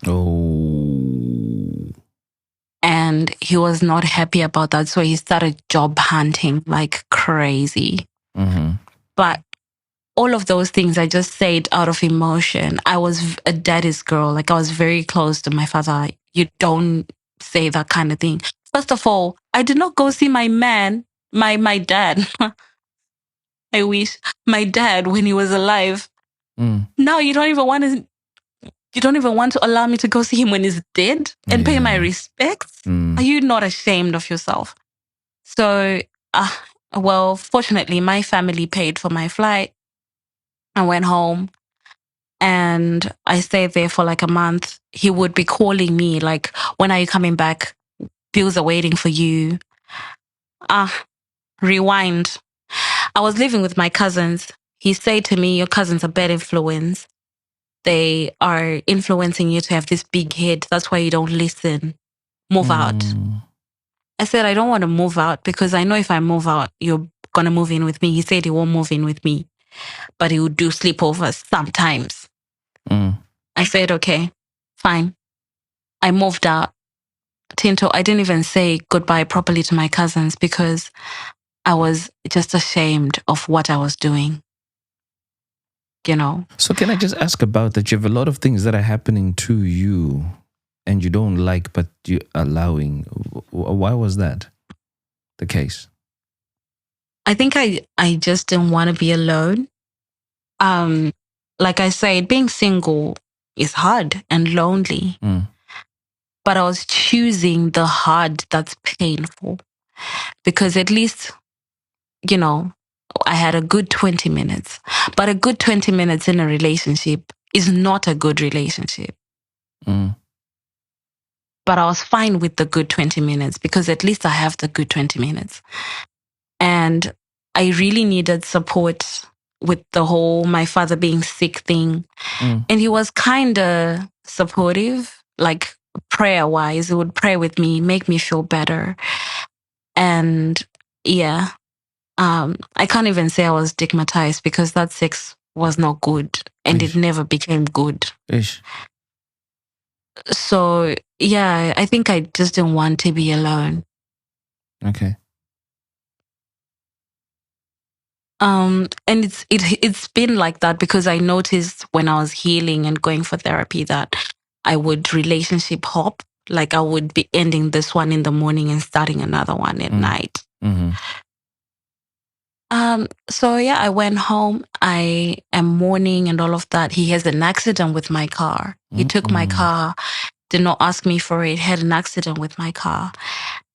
And he was not happy about that. So he started job hunting like crazy. But all of those things I just said out of emotion. I was a daddy's girl. Like I was very close to my father. You don't say that kind of thing. First of all, I did not go see my man, my dad. I wish my dad when he was alive. Now you don't even want to allow me to go see him when he's dead and pay my respects. Are you not ashamed of yourself? So, well, fortunately, my family paid for my flight. I went home and I stayed there for like a month. He would be calling me like, when are you coming back? Bills are waiting for you. Rewind. I was living with my cousins. He said to me, your cousins are bad influence. They are influencing you to have this big head. That's why you don't listen. Move out. I said, I don't want to move out because I know if I move out, you're going to move in with me. He said he won't move in with me, but he would do sleepovers sometimes. I said, okay, fine. I moved out. Tinto, I didn't even say goodbye properly to my cousins because I was just ashamed of what I was doing. So can I just ask about that? You have a lot of things that are happening to you and you don't like, but you're allowing. Why was that the case? I think I just didn't want to be alone. Like I said, being single, is hard and lonely. But I was choosing the hard that's painful because at least, you know, I had a good 20 minutes. But a good 20 minutes in a relationship is not a good relationship. But I was fine with the good 20 minutes because at least I have the good 20 minutes. And I really needed support with the whole my father being sick thing. And he was kind of supportive, like prayer wise. He would pray with me, make me feel better. And yeah, I can't even say I was stigmatized because that sex was not good and it never became good. Ish. So yeah, I think I just didn't want to be alone. Okay. And it's been like that because I noticed when I was healing and going for therapy that I would relationship hop. Like I would be ending this one in the morning and starting another one at night. So yeah, I went home. I am mourning and all of that. He has an accident with my car. He took my car, did not ask me for it, had an accident with my car.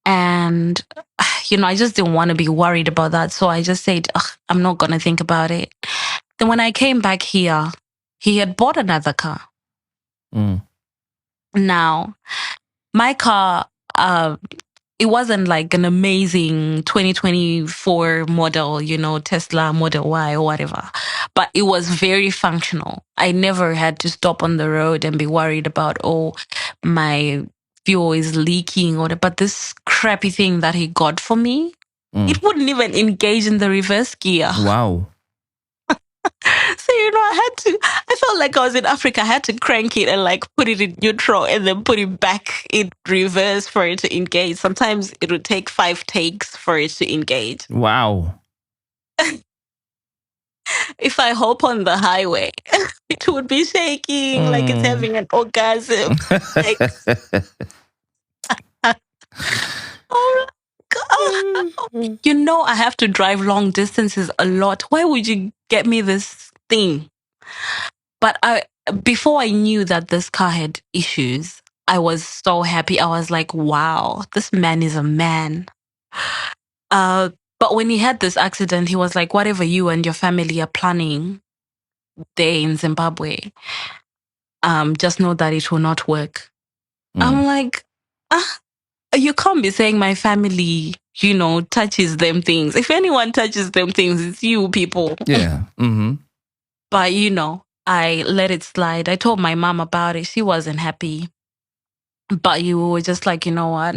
And, I just didn't want to be worried about that. So I just said, I'm not going to think about it. Then when I came back here, he had bought another car. Now, my car, it wasn't like an amazing 2024 model, Tesla Model Y or whatever, but it was very functional. I never had to stop on the road and be worried about, my fuel is leaking but this crappy thing that he got for me, it wouldn't even engage in the reverse gear. Wow. So, I felt like I was in Africa. I had to crank it and like put it in neutral and then put it back in reverse for it to engage. Sometimes it would take 5 takes for it to engage. Wow. If I hop on the highway, it would be shaking like it's having an orgasm. Like, oh God. I have to drive long distances a lot. Why would you get me this thing? But before I knew that this car had issues, I was so happy. I was like, wow, this man is a man. But when he had this accident, he was like, whatever you and your family are planning there in Zimbabwe, just know that it will not work. I'm like, you can't be saying my family, touches them things. If anyone touches them things, it's you people. Yeah. But, I let it slide. I told my mom about it. She wasn't happy. But you were just like, you know what?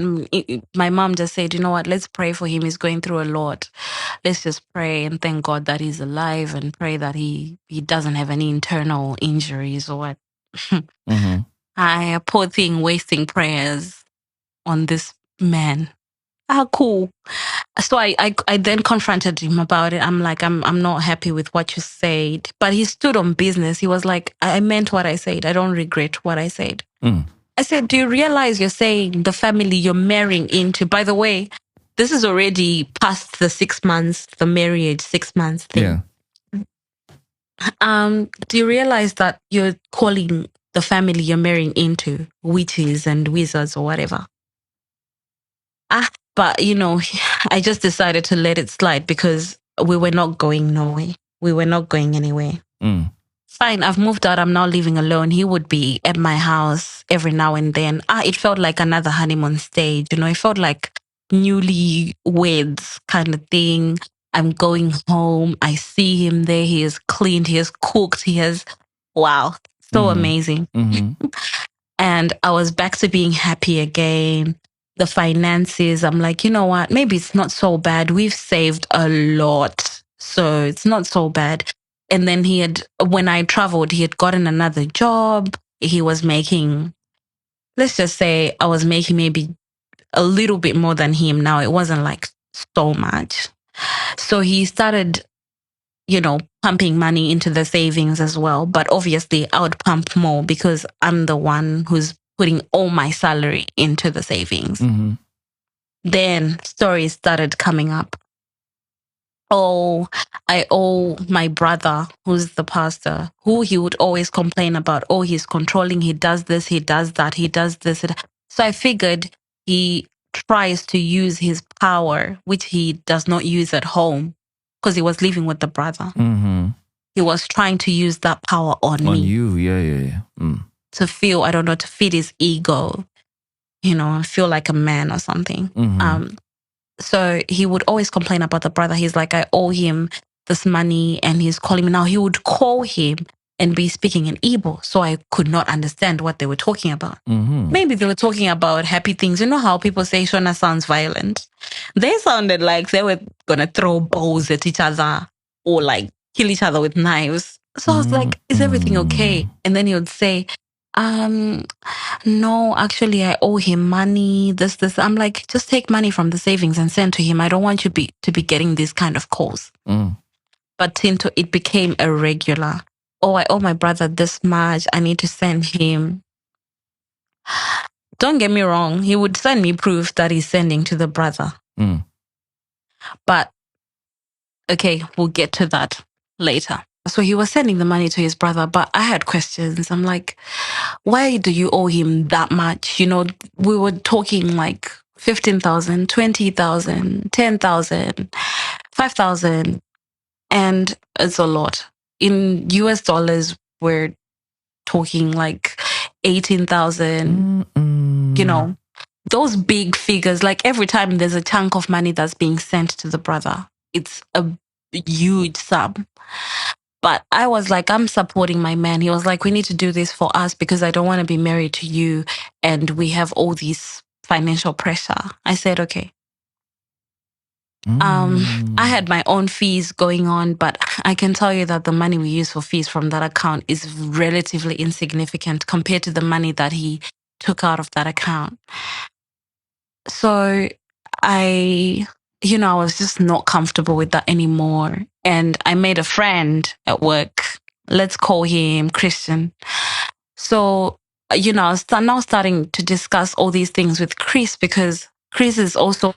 My mom just said, you know what? Let's pray for him. He's going through a lot. Let's just pray and thank God that he's alive and pray that he doesn't have any internal injuries or what. I, poor thing, wasting prayers on this man. Cool. So I then confronted him about it. I'm like, I'm not happy with what you said. But he stood on business. He was like, I meant what I said. I don't regret what I said. I said, do you realize you're saying the family you're marrying into? By the way, this is already past the 6 months, the marriage 6 months thing. Yeah. Do you realize that you're calling the family you're marrying into witches and wizards or whatever? But, I just decided to let it slide because we were not going nowhere. We were not going anywhere. Fine, I've moved out. I'm now living alone. He would be at my house every now and then. It felt like another honeymoon stage. It felt like newlyweds kind of thing. I'm going home. I see him there. He has cleaned. He has cooked. Wow, so amazing. And I was back to being happy again. The finances, I'm like, you know what? Maybe it's not so bad. We've saved a lot. So it's not so bad. And then when I traveled, he had gotten another job. He was making, let's just say I was making maybe a little bit more than him now. It wasn't like so much. So he started, pumping money into the savings as well. But obviously I would pump more because I'm the one who's putting all my salary into the savings. Then stories started coming up. oh, I owe my brother, who's the pastor, who he would always complain about. Oh, he's controlling. He does this. He does that. He does this. So I figured he tries to use his power, which he does not use at home, because he was living with the brother. Mm-hmm. He was trying to use that power on On me you, yeah. to feel, I don't know, to feed his ego, feel like a man or something. Mm-hmm. So he would always complain about the brother. He's like, I owe him this money, and he's calling me now. He would call him and be speaking in Igbo, so I could not understand what they were talking about. Mm-hmm. Maybe they were talking about happy things. You know how people say Shona sounds violent? They sounded like they were gonna throw bows at each other or like kill each other with knives. So I was like, is everything okay? And then he would say, no, actually I owe him money, this. I'm like, just take money from the savings and send to him. I don't want you to be getting these kind of calls. But Tinto, it became a regular. Oh, I owe my brother this much. I need to send him. Don't get me wrong. He would send me proof that he's sending to the brother. But okay, we'll get to that later. So he was sending the money to his brother, but I had questions. I'm like, why do you owe him that much? We were talking like 15,000, 20,000, 10,000, 5,000, and it's a lot. In US dollars, we're talking like 18,000, those big figures. Like every time there's a chunk of money that's being sent to the brother, it's a huge sum. But I was like, I'm supporting my man. He was like, we need to do this for us because I don't want to be married to you and we have all this financial pressure. I said, okay. I had my own fees going on, but I can tell you that the money we use for fees from that account is relatively insignificant compared to the money that he took out of that account. So I was just not comfortable with that anymore. And I made a friend at work. Let's call him Christian. So, I was now starting to discuss all these things with Chris because Chris is also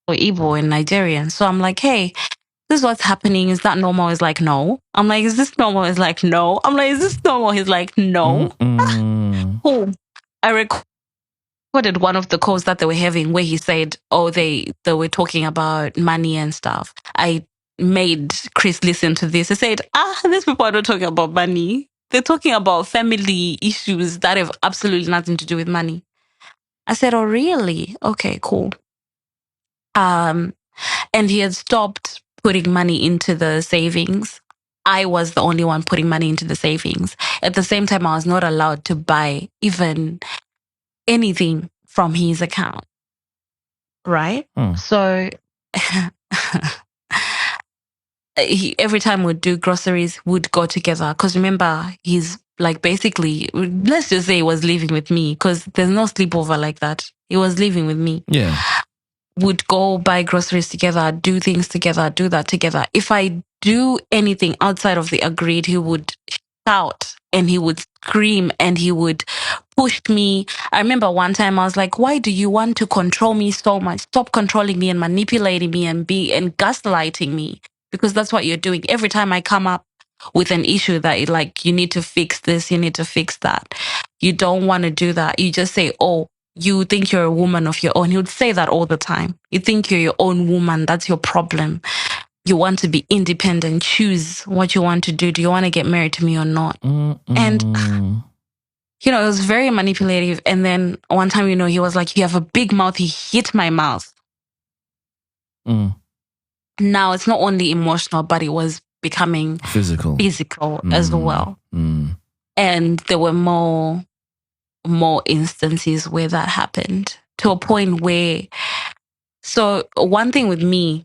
Igbo and Nigerian. So I'm like, hey, this is what's happening. Is that normal? He's like, no. I'm like, is this normal? He's like, no. I'm like, is this normal? He's like, no. Cool. I recorded one of the calls that they were having where he said, oh, they were talking about money and stuff. I made Chris listen to this. I said, these people are not talking about money. They're talking about family issues that have absolutely nothing to do with money. I said, oh, really? Okay, cool. And he had stopped putting money into the savings. I was the only one putting money into the savings. At the same time, I was not allowed to buy even anything from his account. Right? So every time we'd do groceries, we'd go together. Because remember, he's like basically, let's just say he was living with me because there's no sleepover like that. He was living with me. Yeah. Would go buy groceries together, do things together, do that together. If I do anything outside of the agreed, he would shout and he would scream and he would push me. I remember one time I was like, why do you want to control me so much? Stop controlling me and manipulating me and gaslighting me, because that's what you're doing. Every time I come up with an issue that like, you need to fix this, you need to fix that. You don't want to do that. You just say, oh, you think you're a woman of your own. He would say that all the time. You think you're your own woman. That's your problem. You want to be independent. Choose what you want to do. Do you want to get married to me or not? And, it was very manipulative. And then one time, he was like, you have a big mouth. He hit my mouth. Now it's not only emotional, but it was becoming physical as well. And there were more instances where that happened, to a point where, so one thing with me,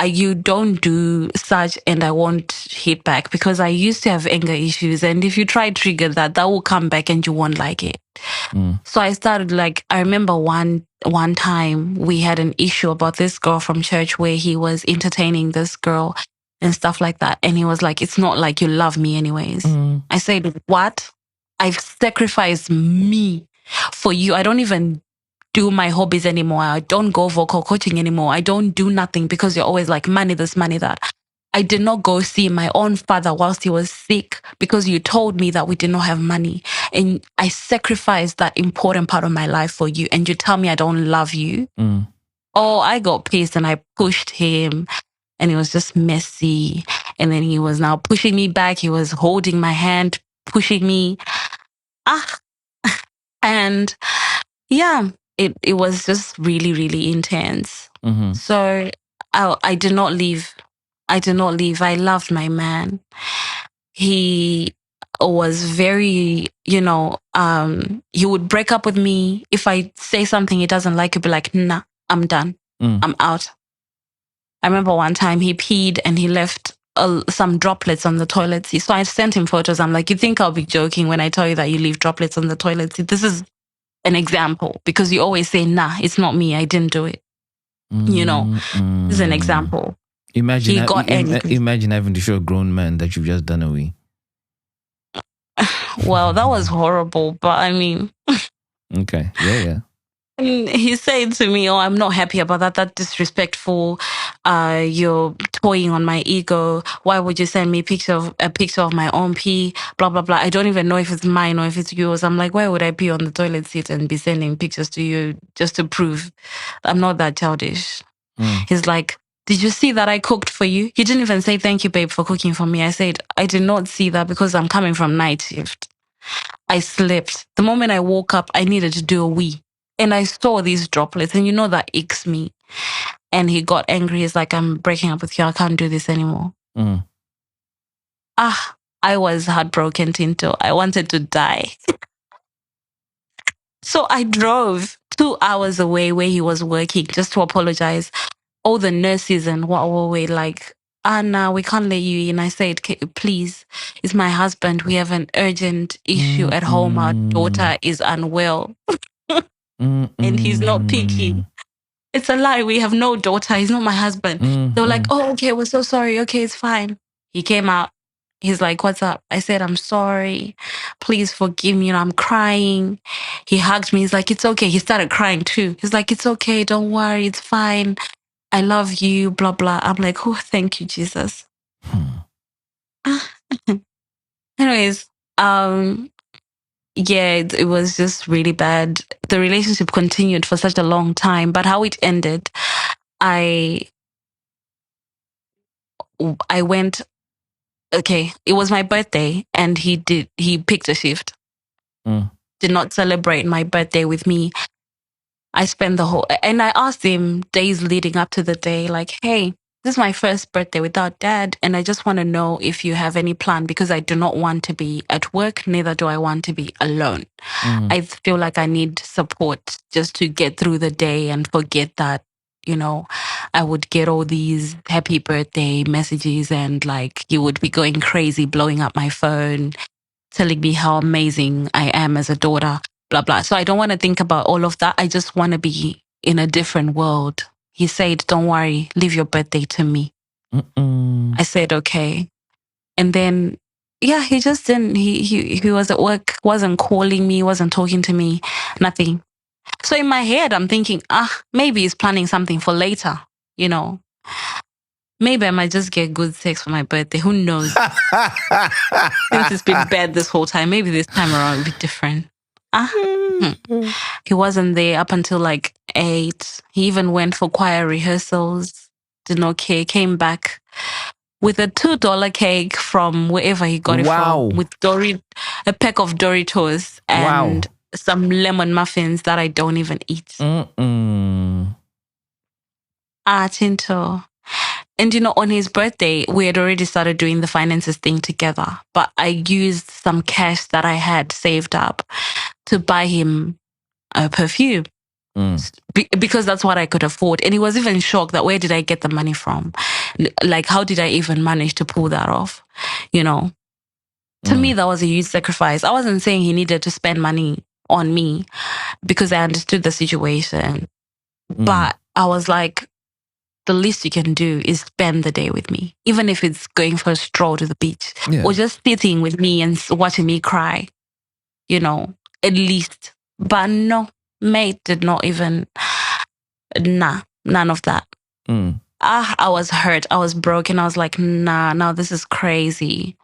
you don't do such and I won't hit back, because I used to have anger issues, and if you try to trigger that will come back and you won't like it. So I started I remember one time we had an issue about this girl from church where he was entertaining this girl and stuff like that, and he was like, it's not like you love me anyways. I said, what? I've sacrificed me for you. I don't even do my hobbies anymore. I don't go vocal coaching anymore. I don't do nothing because you're always like money this, money that. I did not go see my own father whilst he was sick because you told me that we did not have money. And I sacrificed that important part of my life for you. And you tell me I don't love you. Oh, I got pissed and I pushed him. And it was just messy. And then he was now pushing me back. He was holding my hand, pushing me. And yeah, it was just really, really intense. So I did not leave. I did not leave. I loved my man. He was very, he would break up with me. If I say something he doesn't like, he'd be like, nah, I'm done. I'm out. I remember one time he peed and he left some droplets on the toilet seat. So I sent him photos. I'm like, you think I'll be joking when I tell you that you leave droplets on the toilet seat? This is an example because you always say, nah, it's not me. I didn't do it. This is an example. Imagine, He got angry. imagine having to show a grown man that you've just done away. Well, that was horrible, but I mean... Okay, yeah. And he said to me, oh, I'm not happy about that. That's disrespectful. You're toying on my ego. Why would you send me a picture of my own pee? Blah, blah, blah. I don't even know if it's mine or if it's yours. I'm like, why would I pee on the toilet seat and be sending pictures to you just to prove I'm not that childish? He's like, did you see that I cooked for you? You didn't even say thank you, babe, for cooking for me. I said, I did not see that because I'm coming from night shift. I slept. The moment I woke up, I needed to do a wee. And I saw these droplets, and that icks me. And he got angry. He's like, I'm breaking up with you. I can't do this anymore. I was heartbroken, Tinto. I wanted to die. So I drove 2 hours away where he was working just to apologize. All the nurses and what were like, Anna, we can't let you in. I said, please, it's my husband. We have an urgent issue at home. Our daughter is unwell. And he's not picky. It's a lie. We have no daughter. He's not my husband. They were like, oh, okay, we're so sorry. Okay, it's fine. He came out. He's like, what's up? I said, I'm sorry. Please forgive me. I'm crying. He hugged me. He's like, it's okay. He started crying too. He's like, it's okay. Don't worry. It's fine. I love you. Blah, blah. I'm like, oh, thank you, Jesus. Anyways, yeah, it was just really bad. The relationship continued for such a long time, but how it ended, I went, okay, it was my birthday and he picked a shift. Did not celebrate my birthday with me. I spent and I asked him days leading up to the day, like, hey, this is my first birthday without dad. And I just want to know if you have any plan because I do not want to be at work. Neither do I want to be alone. I feel like I need support just to get through the day and forget that, I would get all these happy birthday messages and like you would be going crazy, blowing up my phone, telling me how amazing I am as a daughter, blah, blah. So I don't want to think about all of that. I just want to be in a different world. He said, don't worry, leave your birthday to me. I said, okay. And then, yeah, he just didn't, he was at work, wasn't calling me, wasn't talking to me, nothing. So in my head, I'm thinking, maybe he's planning something for later, Maybe I might just get good sex for my birthday. Who knows? Since it's been bad this whole time, maybe this time around it'll be different. He wasn't there up until like 8. He even went for choir rehearsals. Did not care. Came back with a $2 cake from wherever he got it from. With a pack of Doritos and some lemon muffins that I don't even eat. Tinto. And on his birthday, we had already started doing the finances thing together. But I used some cash that I had saved up to buy him a perfume. Because that's what I could afford. And he was even shocked that where did I get the money from? Like, how did I even manage to pull that off? To me, that was a huge sacrifice. I wasn't saying he needed to spend money on me because I understood the situation. But I was like, the least you can do is spend the day with me, even if it's going for a stroll to the beach or just sitting with me and watching me cry, at least. But no, mate did not even, none of that. I was hurt. I was broken. I was like, nah, this is crazy.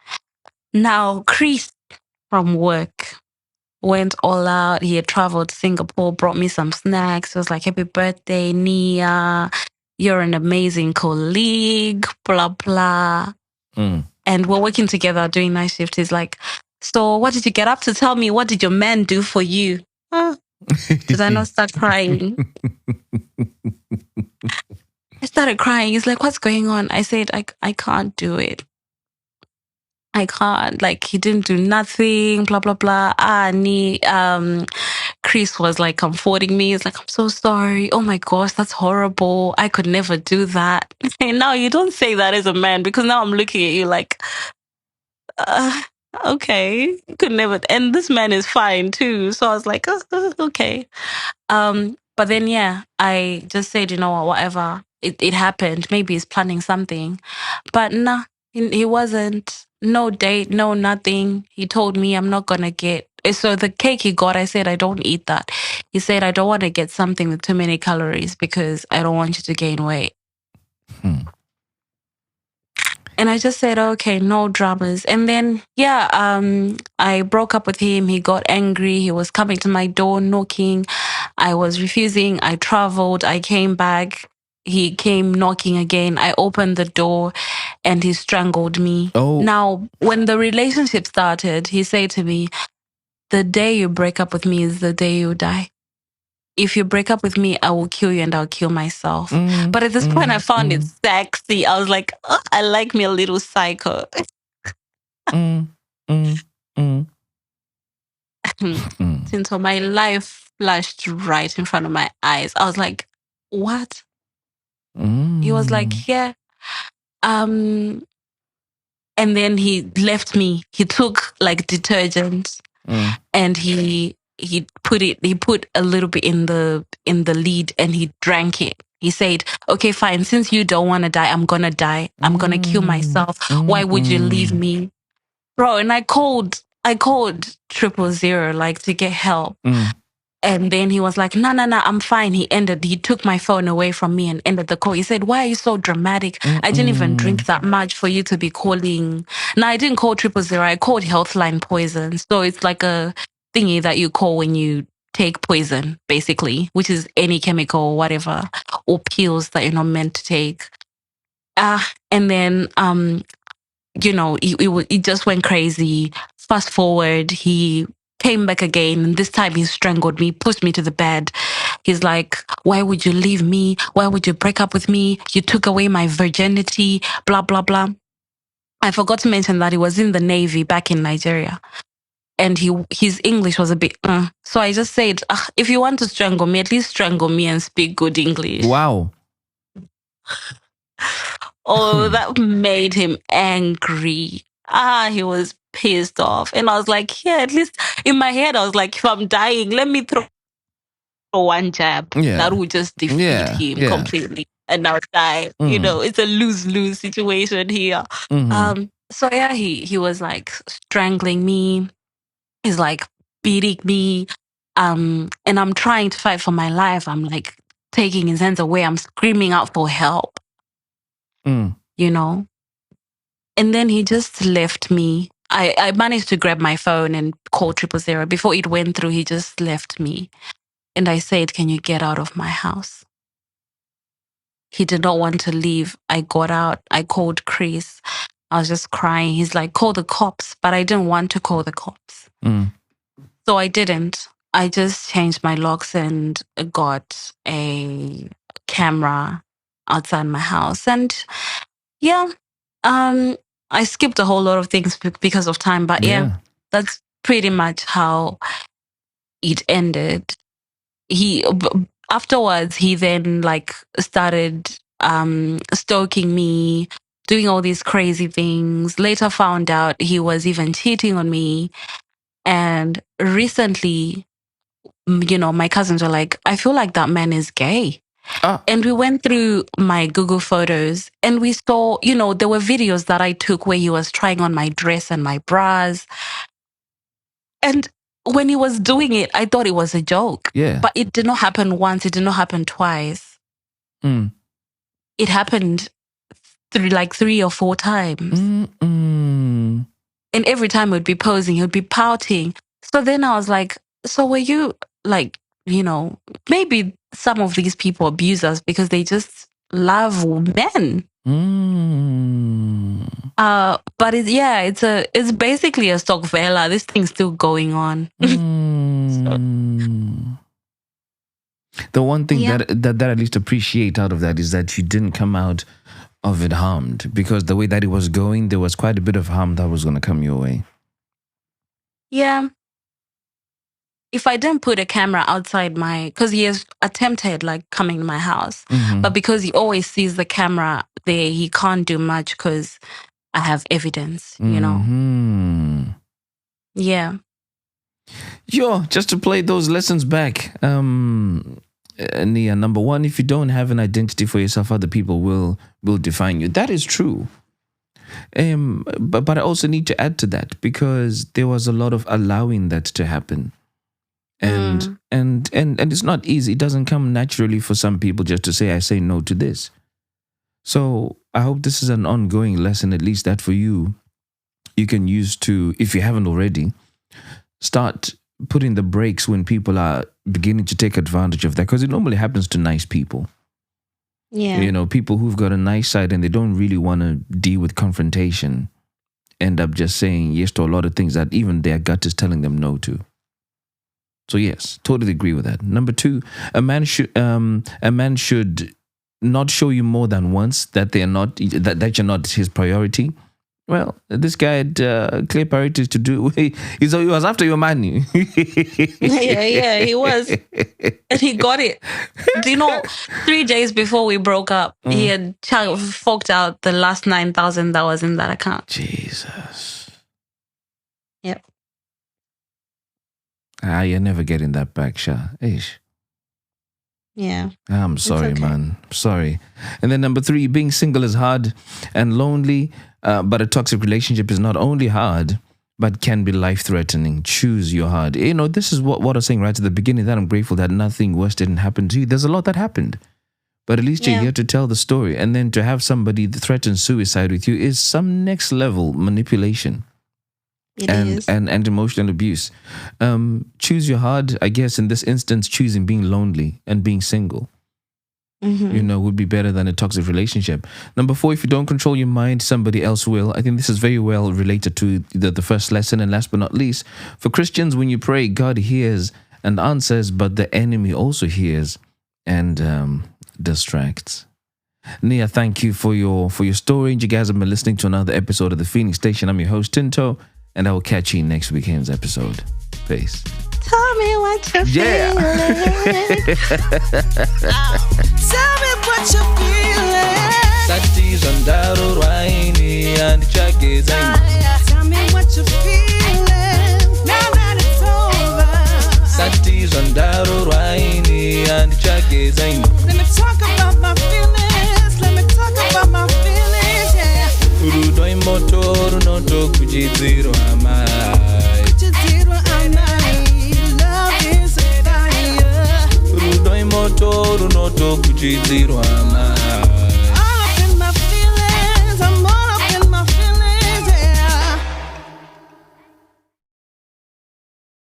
Now, Chris from work went all out. He had traveled to Singapore, brought me some snacks. It was like, happy birthday, Nia. You're an amazing colleague, blah, blah. And we're working together doing night shift. He's like, so what did you get up to? Tell me, what did your man do for you? Did I not start crying? I started crying. He's like, what's going on? I said, I can't do it. I can't. Like, he didn't do nothing, blah, blah, blah. Chris was like comforting me. He's like, I'm so sorry. Oh my gosh, that's horrible. I could never do that. And now you don't say that as a man, because now I'm looking at you like, okay, you could never. And this man is fine too. So I was like, okay. But then, yeah, I just said, you know what, whatever. It happened. Maybe he's planning something. But nah, he wasn't. No date, no nothing. He told me I'm not going to get. So the cake he got, I said, I don't eat that. He said, I don't want to get something with too many calories because I don't want you to gain weight. And I just said, okay, no dramas. And then, I broke up with him. He got angry. He was coming to my door, knocking. I was refusing. I traveled. I came back. He came knocking again. I opened the door and he strangled me. Oh. Now, when the relationship started, he said to me, the day you break up with me is the day you die. If you break up with me, I will kill you and I'll kill myself. But at this point, I found it sexy. I was like, oh, I like me a little psycho. Until my life flashed right in front of my eyes. I was like, what? He was like, yeah. And then he left me. He took like detergent and he put a little bit in the lid and he drank it. He said, okay, fine. Since you don't want to die, I'm going to die. I'm going to kill myself. Why would you leave me? Bro, and I called 000 like to get help. And then he was like, no, I'm fine. He took my phone away from me and ended the call. He said, why are you so dramatic? I didn't even drink that much for you to be calling. No, I didn't call 000. I called Healthline Poison. So it's like a thingy that you call when you take poison, basically, which is any chemical or whatever, or pills that you're not meant to take. And then, it just went crazy. Fast forward, he came back again, and this time he strangled me, pushed me to the bed. He's like, why would you leave me? Why would you break up with me? You took away my virginity, blah, blah, blah. I forgot to mention that he was in the Navy back in Nigeria. And his English was a bit, So I just said, if you want to strangle me, at least strangle me and speak good English. Wow. Oh, that made him angry. He was pissed off. And I was like, yeah, at least in my head, I was like, if I'm dying, let me throw one jab. That would just defeat him completely. And I'll die. It's a lose-lose situation here. So yeah, he was like strangling me. He's like beating me. And I'm trying to fight for my life. I'm like taking his hands away. I'm screaming out for help. And then he just left me. I managed to grab my phone and call 000. Before it went through, he just left me. And I said, can you get out of my house? He did not want to leave. I got out. I called Chris. I was just crying. He's like, call the cops. But I didn't want to call the cops. So I didn't. I just changed my locks and got a camera outside my house. And yeah, I skipped a whole lot of things because of time, but yeah, that's pretty much how it ended. Afterwards, he then like started stalking me, doing all these crazy things. Later found out he was even cheating on me. And recently, my cousins were like, I feel like that man is gay. And we went through my Google photos and we saw, there were videos that I took where he was trying on my dress and my bras. And when he was doing it, I thought it was a joke. Yeah. But it did not happen once. It did not happen twice. Mm. It happened 3 or 4 times. Mm-mm. And every time he'd be posing, he'd be pouting. So then I was like, so were you like, maybe some of these people abuse us because they just love men. Mm. But it's basically a stockvela. This thing's still going on. The one thing that I at least appreciate out of that is that you didn't come out of it harmed, because the way that it was going, there was quite a bit of harm that was going to come your way. Yeah. If I didn't put a camera outside because he has attempted like coming to my house, but because he always sees the camera there, he can't do much because I have evidence, Yeah. Yo, just to play those lessons back. Nia, number one, if you don't have an identity for yourself, other people will define you. That is true. But I also need to add to that, because there was a lot of allowing that to happen. And it's not easy. It doesn't come naturally for some people just to say, I say no to this. So I hope this is an ongoing lesson, at least that for you can use to, if you haven't already, start putting the brakes when people are beginning to take advantage of that, because it normally happens to nice people. Yeah. People who've got a nice side and they don't really want to deal with confrontation end up just saying yes to a lot of things that even their gut is telling them no to. So yes, totally agree with that. Number 2, a man should not show you more than once that you're not his priority. Well, this guy had clear priorities to do. He was after your money. Yeah, he was. And he got it. Do you know, 3 days before we broke up, he had forked out the last 9,000 that was in that account. Jesus. Yep. You're never getting that back, Sha. Ish. Yeah. I'm sorry, okay. man. Sorry. And then number 3, being single is hard and lonely, but a toxic relationship is not only hard, but can be life-threatening. Choose your hard. This is what I was saying right at the beginning, that I'm grateful that nothing worse didn't happen to you. There's a lot that happened, but at least you're here to tell the story. And then to have somebody threaten suicide with you is some next level manipulation. And emotional abuse. Choose your hard, I guess in this instance, choosing being lonely and being single, would be better than a toxic relationship. Number 4, if you don't control your mind, somebody else will. I think this is very well related to the first lesson. And last but not least, for Christians, when you pray, God hears and answers, but the enemy also hears and distracts. Nia, thank you for your story. You guys have been listening to another episode of The Phoenix Station. I'm your host, Tinto. And I will catch you in next weekend's episode. Peace. Tell me what you're feeling. Tell me what you're feeling. Sati's andaro raini and chagezai. Tell me what you're feeling. Now that it's over. Sati's andaro raini and chagezai. Let me talk about my feelings. Let me talk about my feelings, yeah. Urudoi motoru no to kujidziro amai. Kujidziro amai. Love is a fire. Urudoi motoru no to kujidziro amai.